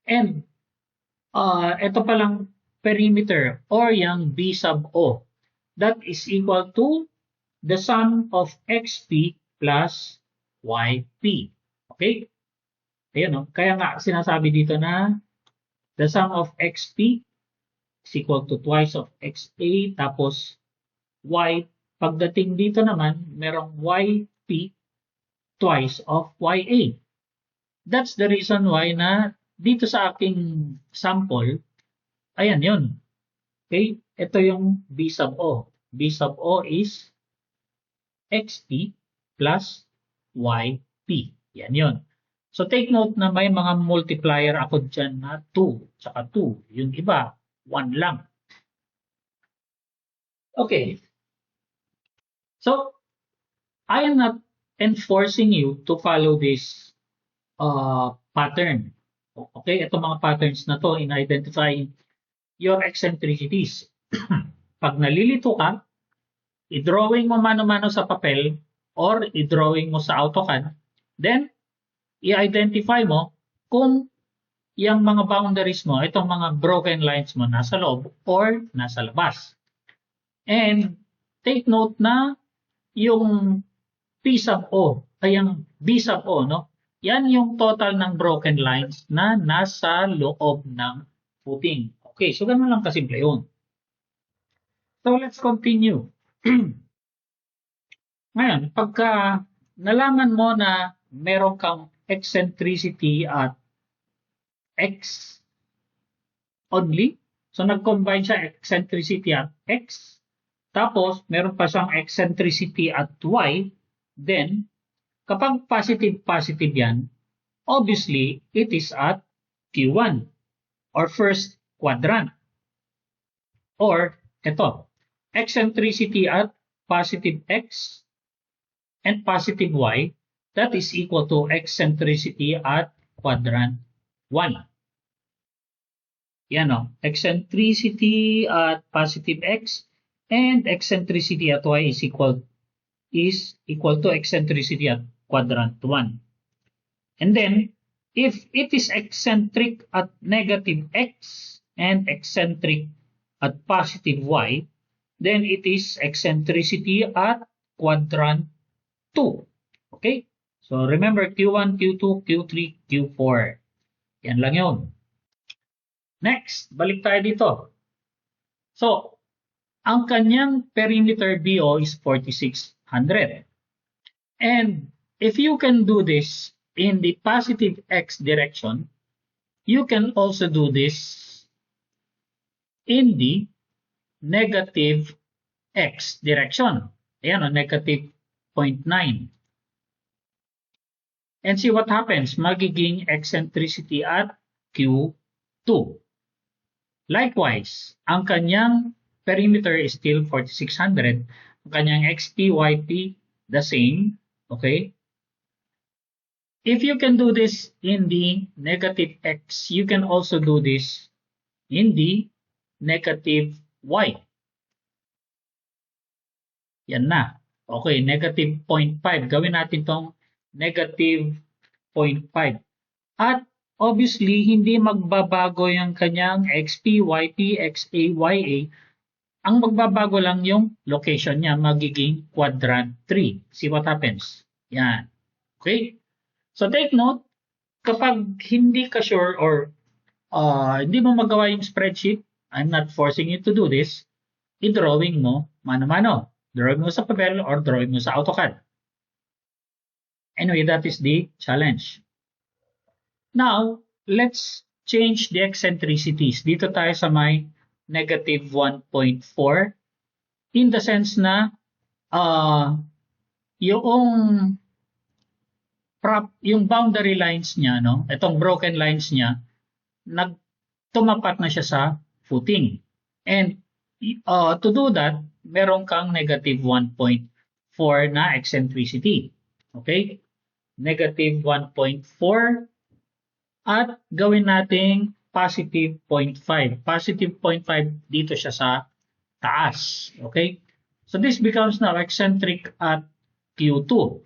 And ito palang perimeter or yung B sub O. That is equal to the sum of XP plus YP. Okay? Ayan, no? Kaya nga sinasabi dito na the sum of XP is equal to twice of XA tapos Y. Pagdating dito naman, merong YP twice of YA. That's the reason why na dito sa aking sample, ayan yun. Okay? Ito yung B sub O. B sub O is XP plus YP. Yan yun. So take note na may mga multiplier ako dyan na 2, tsaka 2. Yung iba, 1 lang. Okay. So, I am not enforcing you to follow this pattern. Okay, itong mga patterns na to in identifying your eccentricities. Pag nalilito ka, i-drawing mo mano-mano sa papel or i-drawing mo sa AutoCAD, then i-identify mo kung yung mga boundaries mo, itong mga broken lines mo nasa loob or nasa labas. And take note na yung P sub O, ay yung B sub O, no? Yan yung total ng broken lines na nasa loob ng footing. Okay, so ganun lang kasimple yun. So let's continue. Ngayon, pagka nalaman mo na meron kang eccentricity at X only, so nag-combine siya eccentricity at X, tapos meron pa siyang eccentricity at Y, then kapag positive-positive yan, obviously, it is at Q1 or first quadrant. Or, ito, eccentricity at positive X and positive Y, that is equal to eccentricity at quadrant 1. Yan o, eccentricity at positive X and eccentricity at Y is equal to eccentricity at quadrant 1. And then, if it is eccentric at negative X and eccentric at positive Y, then it is eccentricity at quadrant 2. Okay? So remember, Q1, Q2, Q3, Q4. Yan lang yun. Next, balik tayo dito. So, ang kanyang perimeter BO is 4,600. And if you can do this in the positive X direction, you can also do this in the negative X direction. Ayan o, negative 0.9. And see what happens. Magiging eccentricity at Q2. Likewise, ang kanyang perimeter is still 4,600. Ang kanyang XP, YP, the same. Okay? If you can do this in the negative X, you can also do this in the negative Y. Yan na. Okay, negative 0.5. Gawin natin tong negative 0.5. At obviously, hindi magbabago yung kanyang XP, YP, XA, YA. Ang magbabago lang yung location niya, magiging quadrant 3. See what happens? Yan. Okay? So take note, kapag hindi ka sure or hindi mo magawa yung spreadsheet, I'm not forcing you to do this, i-drawing mo mano-mano. Drawing mo sa papel or drawing mo sa AutoCAD. Anyway, that is the challenge. Now, let's change the eccentricities. Dito tayo sa may negative 1.4 in the sense na yung boundary lines niya, no? Itong broken lines niya, tumapat na siya sa footing. And to do that, meron kang negative 1.4 na eccentricity. Okay? Negative 1.4 at gawin nating positive 0.5. Positive 0.5 dito siya sa taas. Okay? So this becomes now eccentric at Q2.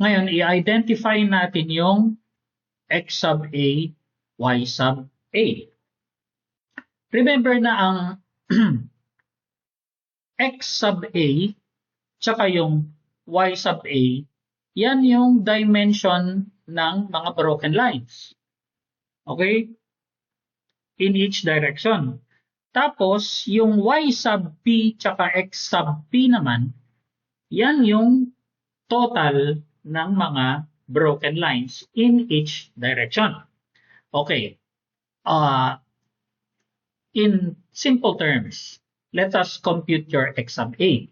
Ngayon, i-identify natin yung x sub A, y sub A. Remember na ang x sub A tsaka yung y sub A, yan yung dimension ng mga broken lines. Okay? In each direction. Tapos, yung y sub P tsaka x sub P naman, yan yung total ng mga broken lines in each direction. Okay. In simple terms, let us compute your x sub A.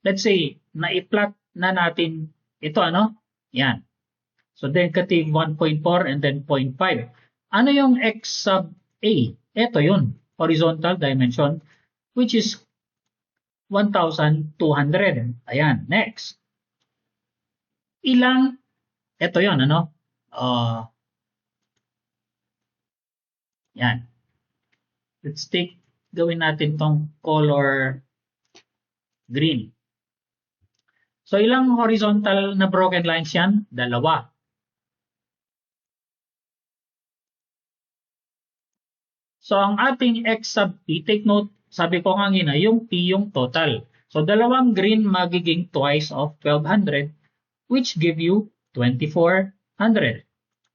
Let's say, na-plot na natin ito, ano? Yan. So, negative 1.4 and then 0.5. Ano yung x sub A? Ito yun. Horizontal dimension, which is 1,200. Ayan. Next. Ito yun, ano? Yan. Let's gawin natin tong color green. So, ilang horizontal na broken lines yan? Dalawa. So, ang ating x sub P, take note, sabi ko nga ngina, yung P yung total. So, dalawang green magiging twice of 1,200, which give you 2,400.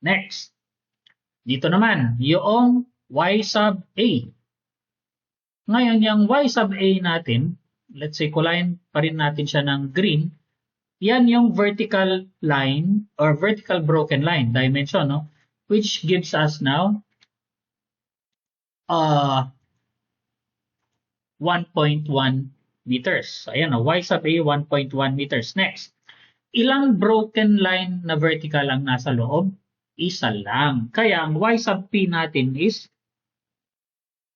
Next. Dito naman, yung y sub A. Ngayon, yung y sub A natin, let's say, kulayan pa rin natin siya ng green. Yan yung vertical line or vertical broken line dimension, no? Which gives us now 1.1 meters. Ayan, y sub A, 1.1 meters. Next, ilang broken line na vertical ang nasa loob? Isa lang. Kaya ang y sub P natin is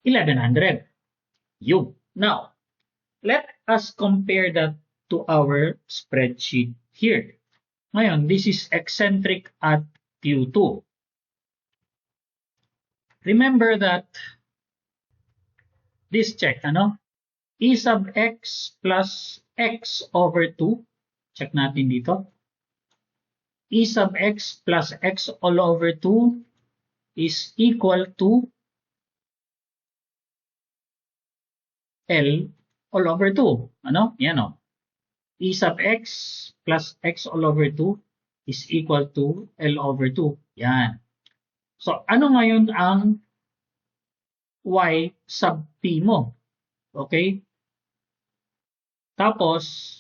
1,100. Yun. Now, let us compare that to our spreadsheet here. Ngayon, this is eccentric at Q2. Remember that this check, ano? E sub x plus x over 2. Check natin dito. E sub x plus x all over 2 is equal to L all over 2. Ano? Yan o. E sub x plus x all over 2 is equal to L over 2. Yan. So, ano ngayon ang y sub P mo? Okay? Tapos,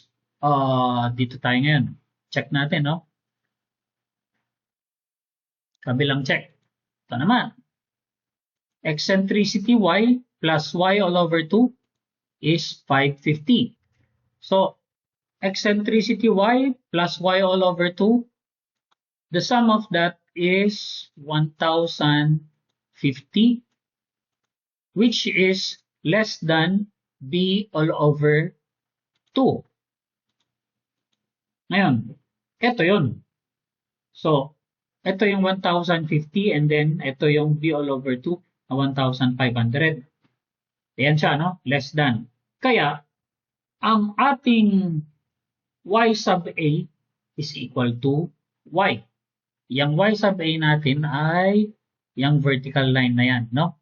dito tayo ngayon. Check natin, no? Kabilang check. Ito naman. Eccentricity y plus y all over 2 is 550. So, eccentricity y plus y all over 2, the sum of that is 1,050, which is less than b all over 2. Ngayon, ito yun. So, ito yung 1,050 and then ito yung b all over 2 na 1,500. Ayan siya, no? Less than. Kaya, ang ating y sub A is equal to y. Yang y sub A natin ay yung vertical line na yan, no?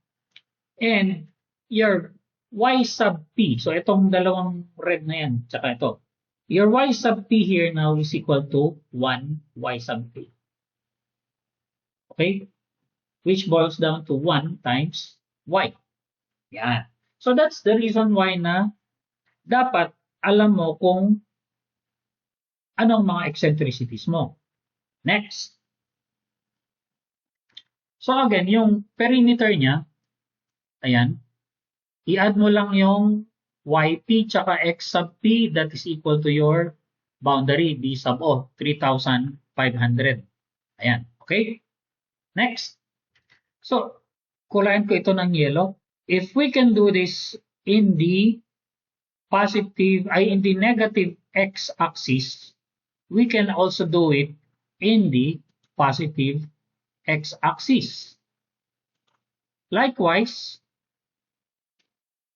And your y sub P, so itong dalawang red na yan, tsaka ito. Your y sub P here now is equal to 1 y sub P. Okay? Which boils down to 1 times y. Yan. So that's the reason why na dapat alam mo kung anong mga eccentricities mo. Next. So again, yung perimeter niya, ayan, i-add mo lang yung yp tsaka x sub p that is equal to your boundary b sub o, 3,500. Ayan, okay? Next. So, kulayan ko ito ng yellow. If we can do this in the negative x-axis, we can also do it in the positive x-axis. Likewise,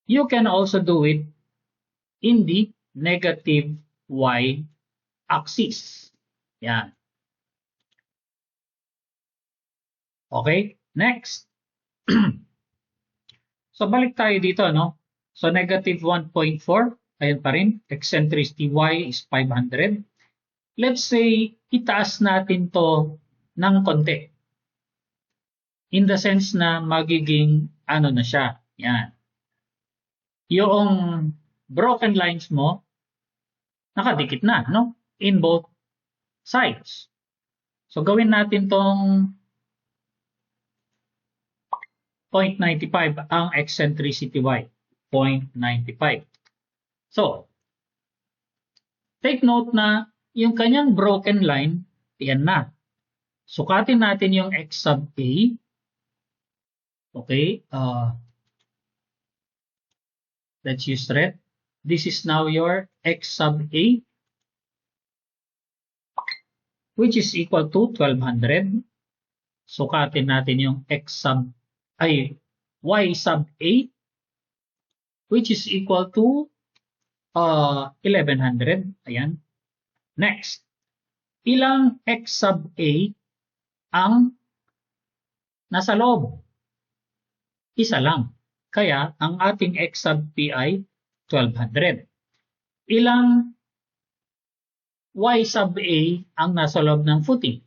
you can also do it in the negative y-axis. Yan. Okay, next. So balik tayo dito, no? So negative 1.4, ayun pa rin, eccentricity y is 500. Let's say, itaas natin to ng konti. In the sense na magiging ano na siya. Yan. Yung broken lines mo, nakadikit na, no? In both sides. So gawin natin tong 0.95 ang eccentricity y. 0.95. So, take note na yung kanyang broken line, yan na. Sukatin natin yung x sub a. Okay. Let's use red. This is now your x sub a, which is equal to 1200. Sukatin natin yung y sub a, which is equal to 1100. Ayan. Next, ilang x sub a ang nasa loob? Isa lang. Kaya ang ating x sub p ay 1200. Ilang y sub a ang nasa loob ng footing?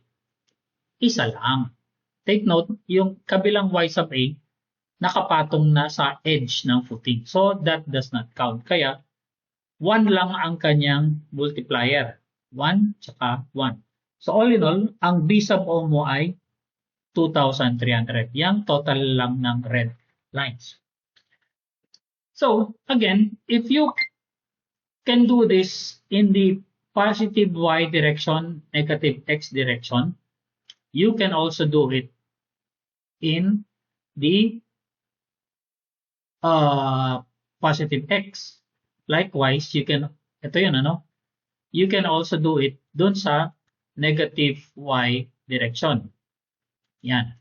Isa lang. Take note, yung kabilang y sub a nakapatong na sa edge ng footing. So that does not count. Kaya 1 lang ang kanyang multiplier. 1 tsaka 1. So all in all, ang b sub o mo ay 2,300. Yang total lang ng red lines. So again, if you can do this in the positive y direction, negative x direction, you can also do it in the positive x. Likewise, you can, ito yun, ano? You can also do it dun sa negative y direction. Yan.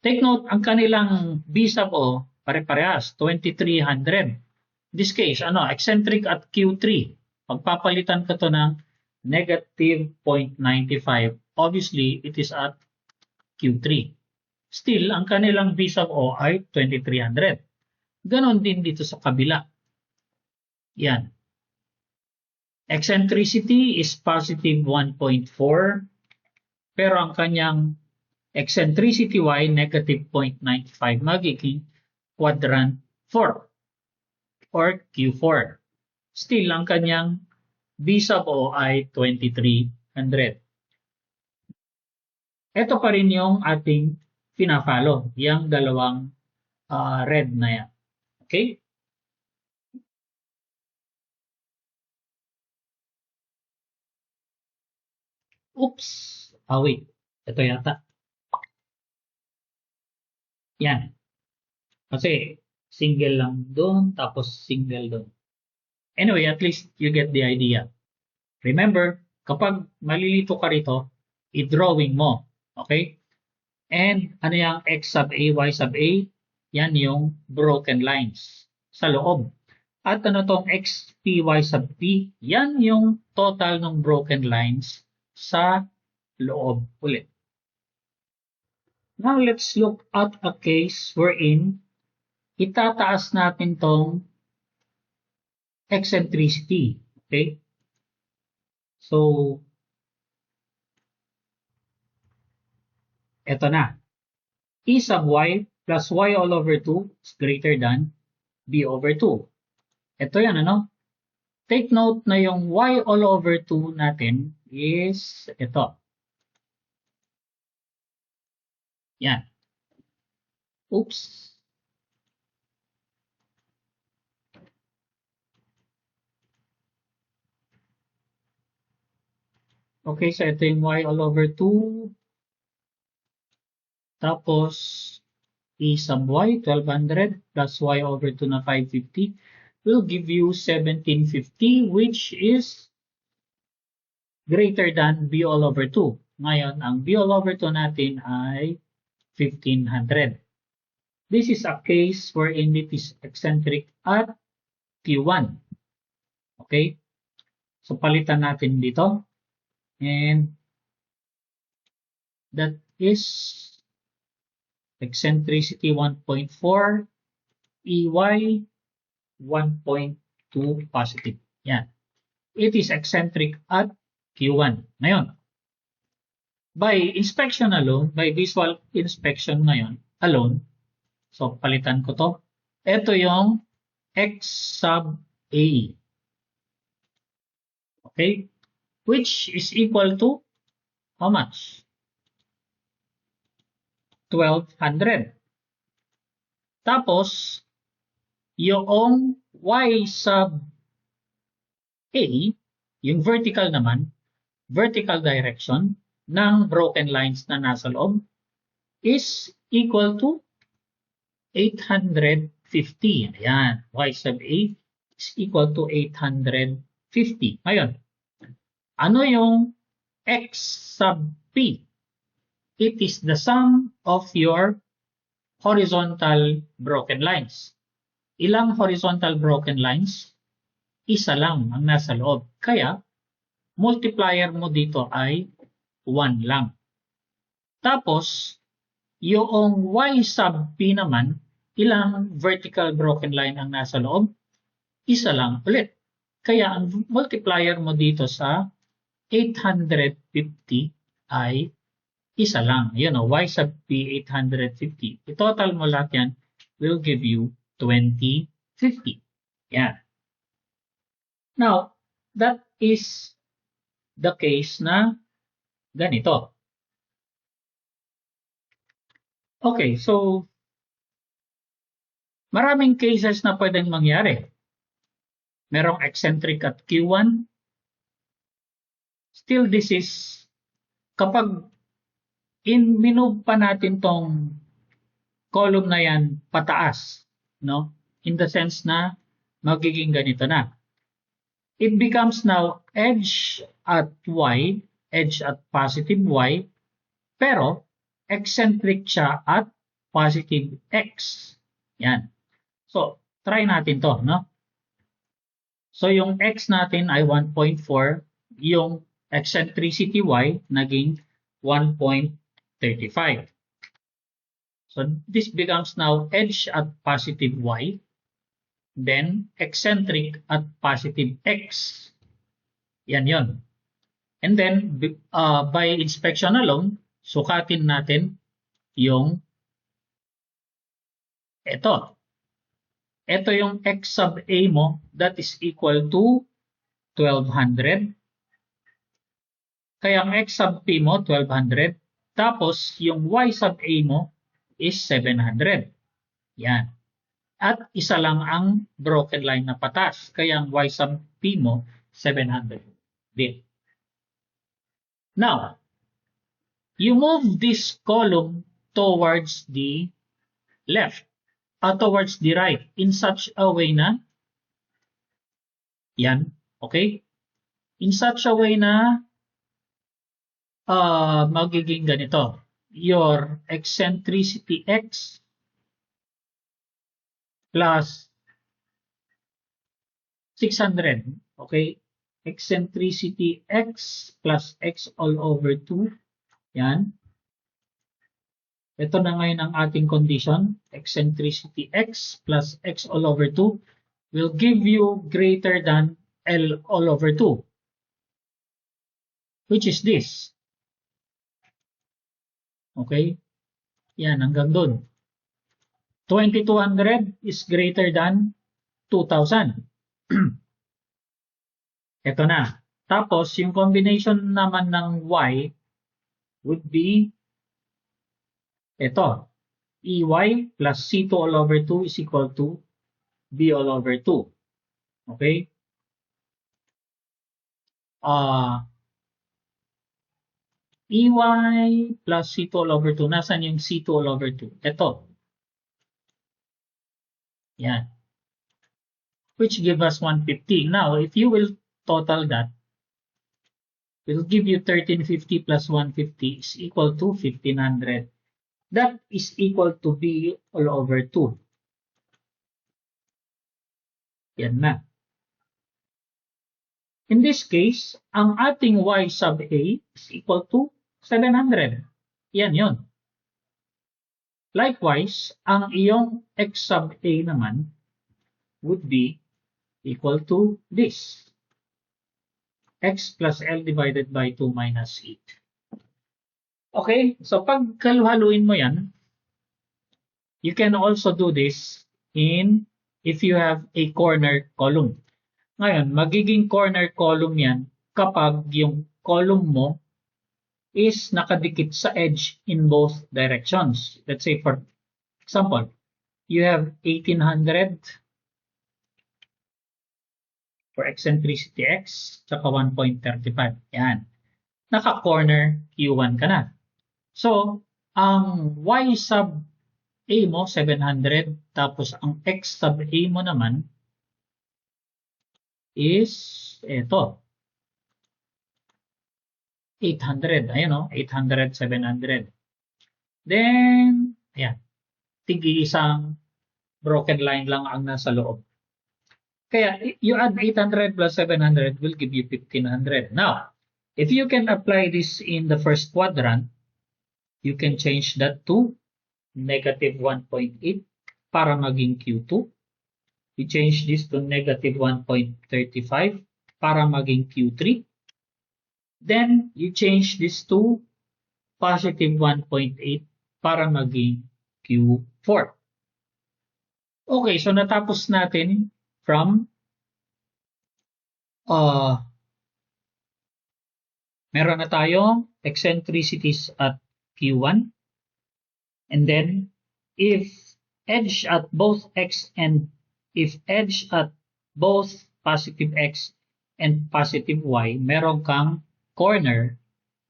Take note, ang kanilang b sub o, pare-parehas, 2,300. In this case, ano, eccentric at Q3. Pagpapalitan ko to ng negative 0.95. Obviously, it is at Q3. Still, ang kanilang b sub o ay 2,300. Ganon din dito sa kabila. Yan. Eccentricity is positive 1.4. Pero ang kanyang eccentricity y, negative 0.95, magiging quadrant 4 or Q4. Still, ang kanyang b sub o ay 2,300. Ito pa rin yung ating pina-follow, yung dalawang red na yan. Okay? Oops! Wait. Ito yata. Yan. Kasi single lang doon, tapos single doon. Anyway, at least you get the idea. Remember, kapag malilito ka rito, i-drawing mo. Okay? And ano yung x sub a, y sub a? Yan yung broken lines sa loob. At ano tong x, p, y sub p? Yan yung total ng broken lines sa loob ulit. Now let's look at a case wherein itataas natin tong eccentricity. Okay? So, eto na. E sub y plus y all over 2 is greater than b over 2. Ito yan, ano? Take note na yung y all over 2 natin is ito. Yan. Oops. Okay, so ito yung y all over 2. Tapos, e sub y, 1,200 plus y over 2 na 550 will give you 1,750, which is greater than B all over 2. Ngayon, ang B all over 2 natin ay 1500. This is a case wherein it is eccentric at Q1. Okay? So, palitan natin dito. And that is eccentricity 1.4, EY 1.2 positive. Yan. It is eccentric at Q1. Ngayon, by inspection alone, by visual inspection ngayon alone, so palitan ko to. Ito yung X sub A. Okay? Which is equal to how much? 1200. Tapos, yung Y sub A, yung vertical naman, vertical direction ng broken lines na nasa loob is equal to 850. Ayan, Y sub A is equal to 850. Ngayon, ano yung X sub P? It is the sum of your horizontal broken lines. Ilang horizontal broken lines? Isa lang ang nasa loob. Kaya, multiplier mo dito ay 1 lang. Tapos, yung Y sub P naman, ilang vertical broken line ang nasa loob? Isa lang ulit. Kaya, ang multiplier mo dito sa 850 ay isa lang. Yun o, Y sub P 850. I-total mo lahat yan will give you 2050. Yan. Now, that is the case na ganito. Okay, so maraming cases na pwedeng mangyari. Merong eccentric at Q1. Still, this is kapag minove pa natin tong column na yan pataas, no? In the sense na magiging ganito na. It becomes now edge at Y, edge at positive Y, pero eccentric siya at positive X. Yan. So, try natin to, no? So, yung X natin ay 1.4, yung eccentricity Y naging 1.35. So, this becomes now edge at positive Y, then eccentric at positive X. Yan yon. And then, by inspection alone, sukatin natin yung ito. Ito yung X sub A mo, that is equal to 1200. Kaya ang X sub P mo, 1200. Tapos, yung Y sub A mo is 700. Yan. At isa lang ang broken line na patas. Kaya ang Y sub P mo, 700 din. Now, you move this column towards the left, towards the right, in such a way na, yan, okay? In such a way na, magiging ganito. Your eccentricity X plus 600, okay? Eccentricity X plus X all over 2. Yan. Ito na ngayon ang ating condition. Eccentricity X plus X all over 2 will give you greater than L all over 2. Which is this. Okay? Yan, hanggang dun. 2200 is greater than 2000. Ito na. Tapos, yung combination naman ng Y would be ito. EY plus C2 all over 2 is equal to B all over 2. Okay? EY plus C2 all over 2. Nasaan yung C2 all over 2? Ito. Yan. Which give us 150. Now, if you will total that, will give you 1350 plus 150 is equal to 1500. That is equal to B all over 2. Yan na. In this case, ang ating Y sub A is equal to 700. Yan yun. Likewise, ang iyong X sub A naman would be equal to this. X plus L divided by 2 minus 8. Okay, so pag haluin mo yan, you can also do this if you have a corner column. Ngayon, magiging corner column yan kapag yung column mo is nakadikit sa edge in both directions. Let's say, for example, you have 1800 for eccentricity X, tsaka 1.35. Yan. Naka-corner Q1 ka na. So, ang Y sub A mo, 700, tapos ang X sub A mo naman is ito. 800. Ayan o, 800, 700. Then, ayan. Tig-isang broken line lang ang nasa loob. Kaya, you add 800 plus 700 will give you 1500. Now, if you can apply this in the first quadrant, you can change that to negative 1.8 para maging Q2. You change this to negative 1.35 para maging Q3. Then, you change this to positive 1.8 para maging Q4. Okay, so natapos natin from meron na tayong eccentricities at Q1. And then, if edge at both X and if edge at both positive X and positive Y, meron kang corner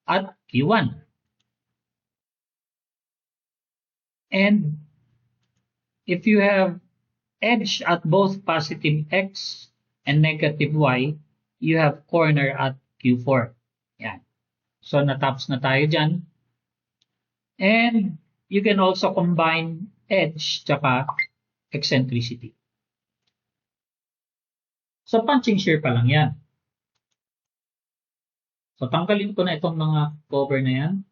at Q1. And if you have edge at both positive X and negative Y, you have corner at Q4. Yan. So, natapos na tayo dyan. And you can also combine edge tsaka eccentricity. So, punching shear pa lang yan. So, tanggalin ko na itong mga cover na yan.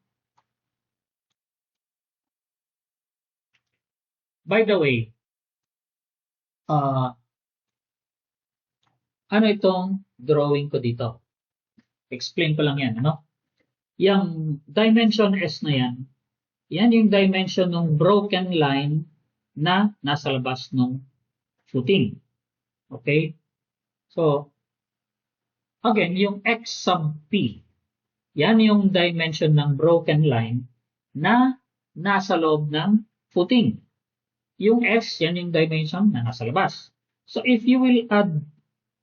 By the way, ano itong drawing ko dito? Explain ko lang yan, ano? Yung dimension S na yan, yan yung dimension ng broken line na nasa labas ng footing. Okay? So, again, yung X sub P, yan yung dimension ng broken line na nasa loob ng footing. Yung S, yan yung dimension na nasa labas. So, if you will add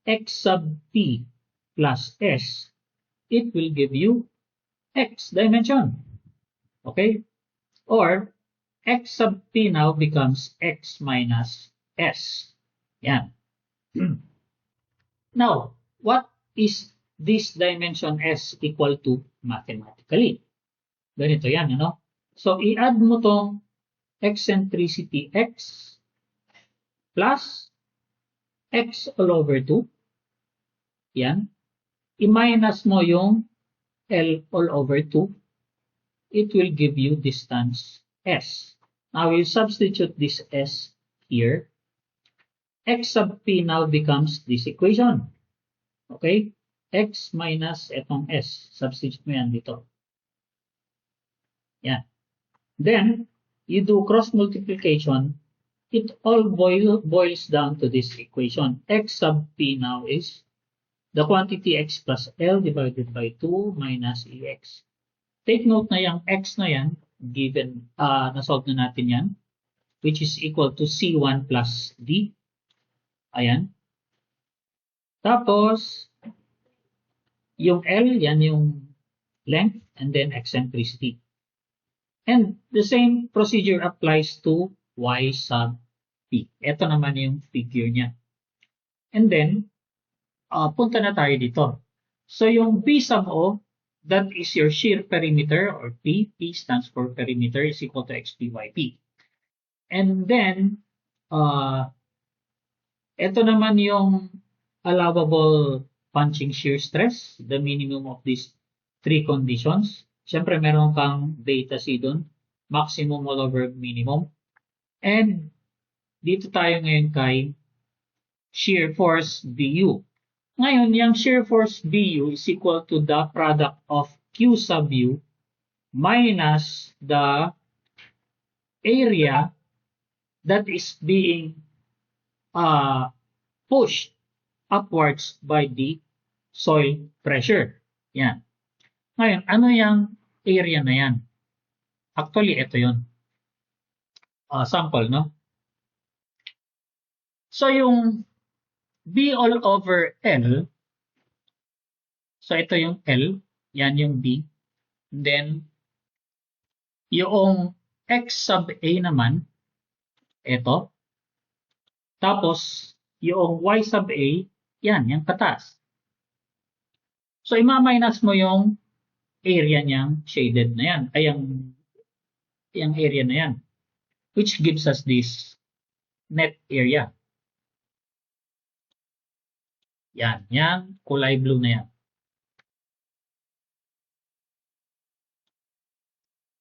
X sub P plus S, it will give you X dimension. Okay? Or, X sub P now becomes X minus S. Yan. Now, what is this dimension S equal to mathematically? Ganito yan, ano? So, i-add mo tong eccentricity X plus X all over 2. Yan. I-minus mo yung L all over 2. It will give you distance S. Now, you substitute this S here. X sub P now becomes this equation. Okay? X minus etong S. Substitute mo yan dito. Yan. Then, you do cross multiplication. It all boils down to this equation. X sub P now is the quantity X plus L divided by 2 minus EX. Take note na yung X na yan, given, nasolve na natin yan, which is equal to C1 plus D. Ayan. Tapos, yung L, yan yung length, and then eccentricity. And the same procedure applies to Y sub P. Ito naman yung figure niya. And then, punta na tayo dito. So, yung B sub O, that is your shear perimeter, or P. P stands for perimeter, is equal to XPYP. And then, ito naman yung allowable punching shear stress, the minimum of these three conditions. Siyempre, meron kang beta C dun, maximum all over minimum. And dito tayo ngayon kay shear force BU. Ngayon, yung shear force BU is equal to the product of Q sub U minus the area that is being pushed upwards by the soil pressure. Yan. Ngayon, ano yung area na yan? Actually, ito yun. Sample, no? So, yung B all over L, so ito yung L, yan yung B. And then, yung X sub A naman, ito. Tapos, yung Y sub A, yan, yung katas. So, ima-minus mo yung area niyang shaded na yan, ay yung area na yan, which gives us this net area. Yan, yung kulay blue na yan.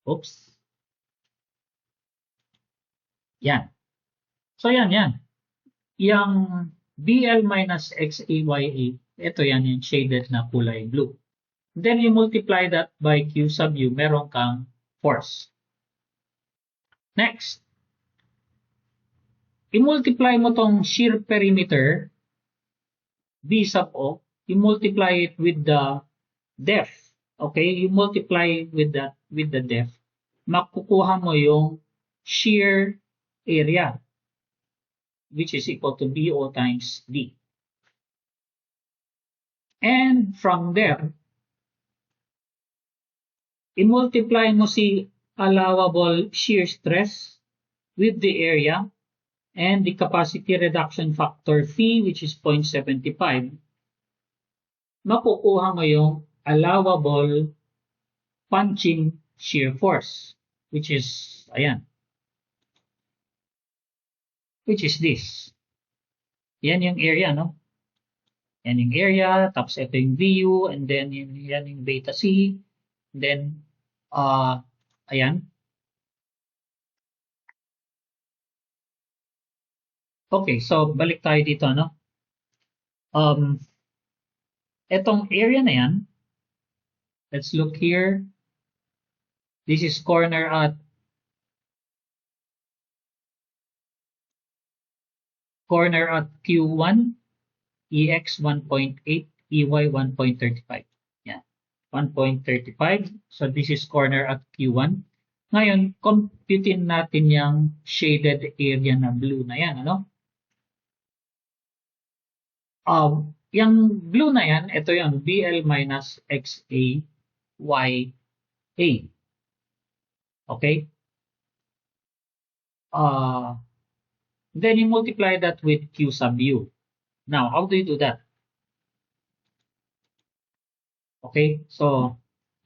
Oops. Yan. So yan. Yung BL minus XAYA, ito yan yung shaded na kulay blue. Then you multiply that by Q sub U, meron kang force. Next, i-multiply mo tong shear perimeter, B sub O, you multiply it with the depth. Okay, you multiply with the depth, makukuha mo yung shear area, which is equal to BO times D. And from there, i-multiply mo si allowable shear stress with the area and the capacity reduction factor phi, which is 0.75, makukuha mo yung allowable punching shear force, which is, ayan, which is this. Yan yung area, no? Yan yung area, tapos ito yung VU, and then yan yung beta C, and then, ayan. Okay, so balik tayo dito, no? Etong area na yan, let's look here. This is corner at Q1, EX 1.8, EY 1.35. Yan, 1.35. So this is corner at Q1. Ngayon, computein natin yung shaded area na blue na yan, ano? Yung blue na yan, ito yung BL minus XA YA. Okay? Then you multiply that with Q sub U. Now, how do you do that? Okay, so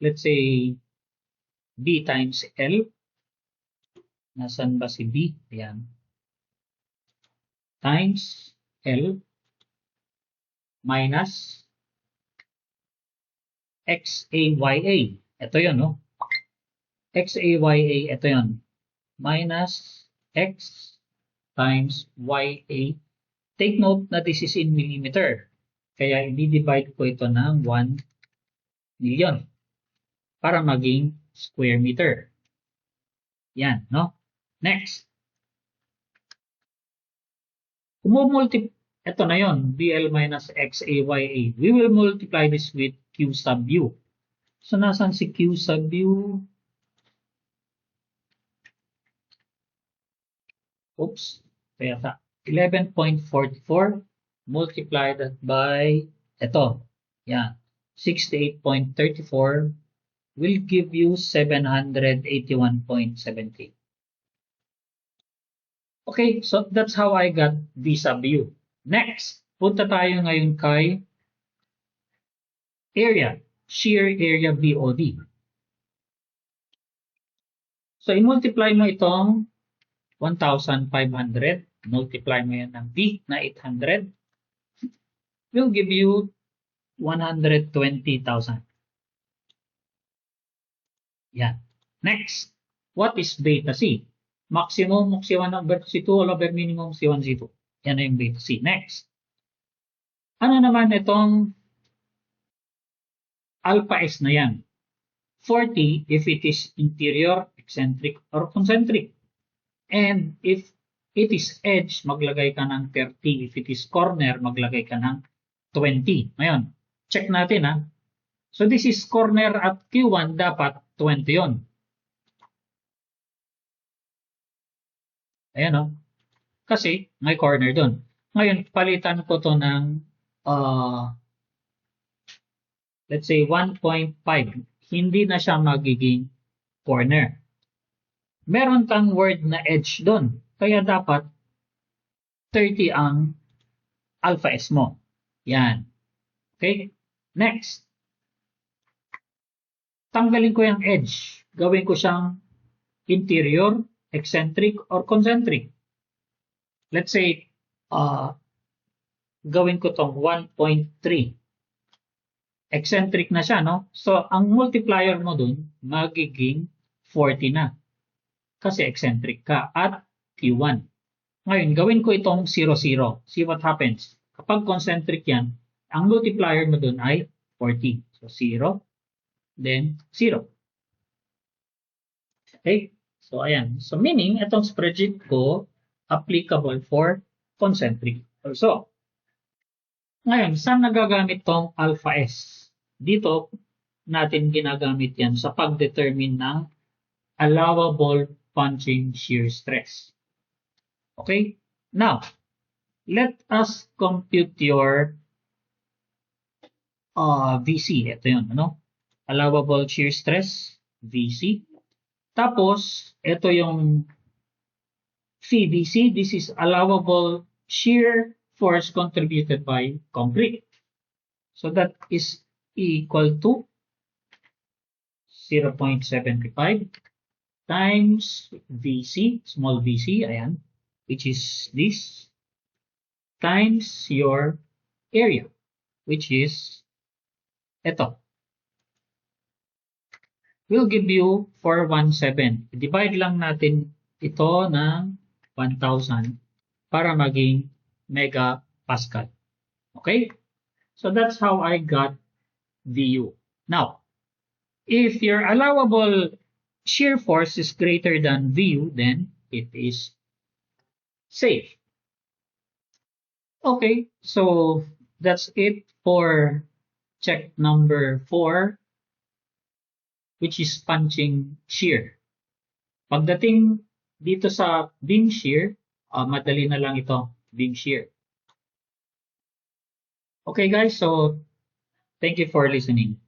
let's say B times L. Nasaan ba si B? Ayan. Times L minus XAYA. Ito yun, no? XAYA, ito yun. Minus X times YA. Take note na this is in millimeter. Kaya i-divide ko ito ng 1 million para maging square meter. Yan, no? Next. Ito na yon, BL minus XAYA. We will multiply this with Q sub U. So, nasan si Q sub U? Oops. Kaya 11.44 multiply that by ito. Yan. 68.34 will give you 781.70. Okay, so that's how I got V sub U. Next, punta tayo ngayon kay area. shear area BOD. So, i-multiply mo itong 1,500, multiply mo yan ng B na 800, will give you 120,000. Yan. Next, what is beta C? Maximum C1 over C2 all over minimum C1 C2. Yan na yung beta C. Next. Ano naman itong alpha S na yan? 40 if it is interior, eccentric, or concentric. And if it is edge, maglagay ka ng 30. If it is corner, maglagay ka ng 20. Ngayon, check natin ha. So this is corner at Q1, dapat 20 yon. Ayan o. Kasi may corner doon. Ngayon, palitan ko to ng let's say 1.5. Hindi na siya magiging corner. Meron kang word na edge doon. Kaya dapat 30 ang alpha S mo. Yan. Okay? Next. Tanggalin ko yung edge. Gawin ko siyang interior, eccentric, or concentric. Let's say, gawin ko tong 1.3. Eccentric na siya, no? So, ang multiplier mo dun, magiging 40 na. Kasi eccentric ka at Q1. Ngayon, gawin ko itong 0, 0. See what happens. Kapag concentric yan, ang multiplier mo dun ay 40. So, 0, then 0. Okay? So, ayan. So, meaning, itong spreadsheet ko, applicable for concentric also. Ngayon, saan nagagamit tong alpha S? Dito natin ginagamit yan sa pag-determine ng allowable punching shear stress. Okay? Now, let us compute your VC. Ito yun, ano? Allowable shear stress, VC. Tapos, ito yung CDC. This is allowable shear force contributed by concrete. So that is equal to 0.75 times VC, small VC, ayan, which is this, times your area, which is ito. Will give you 417. Divide lang natin ito ng 1,000 para maging megapascal. Okay? So that's how I got VU. Now, if your allowable shear force is greater than VU, then it is safe. Okay, so that's it for check number 4, which is punching shear. Pagdating dito sa beam shear, madali na lang ito, beam shear. Okay guys, so thank you for listening.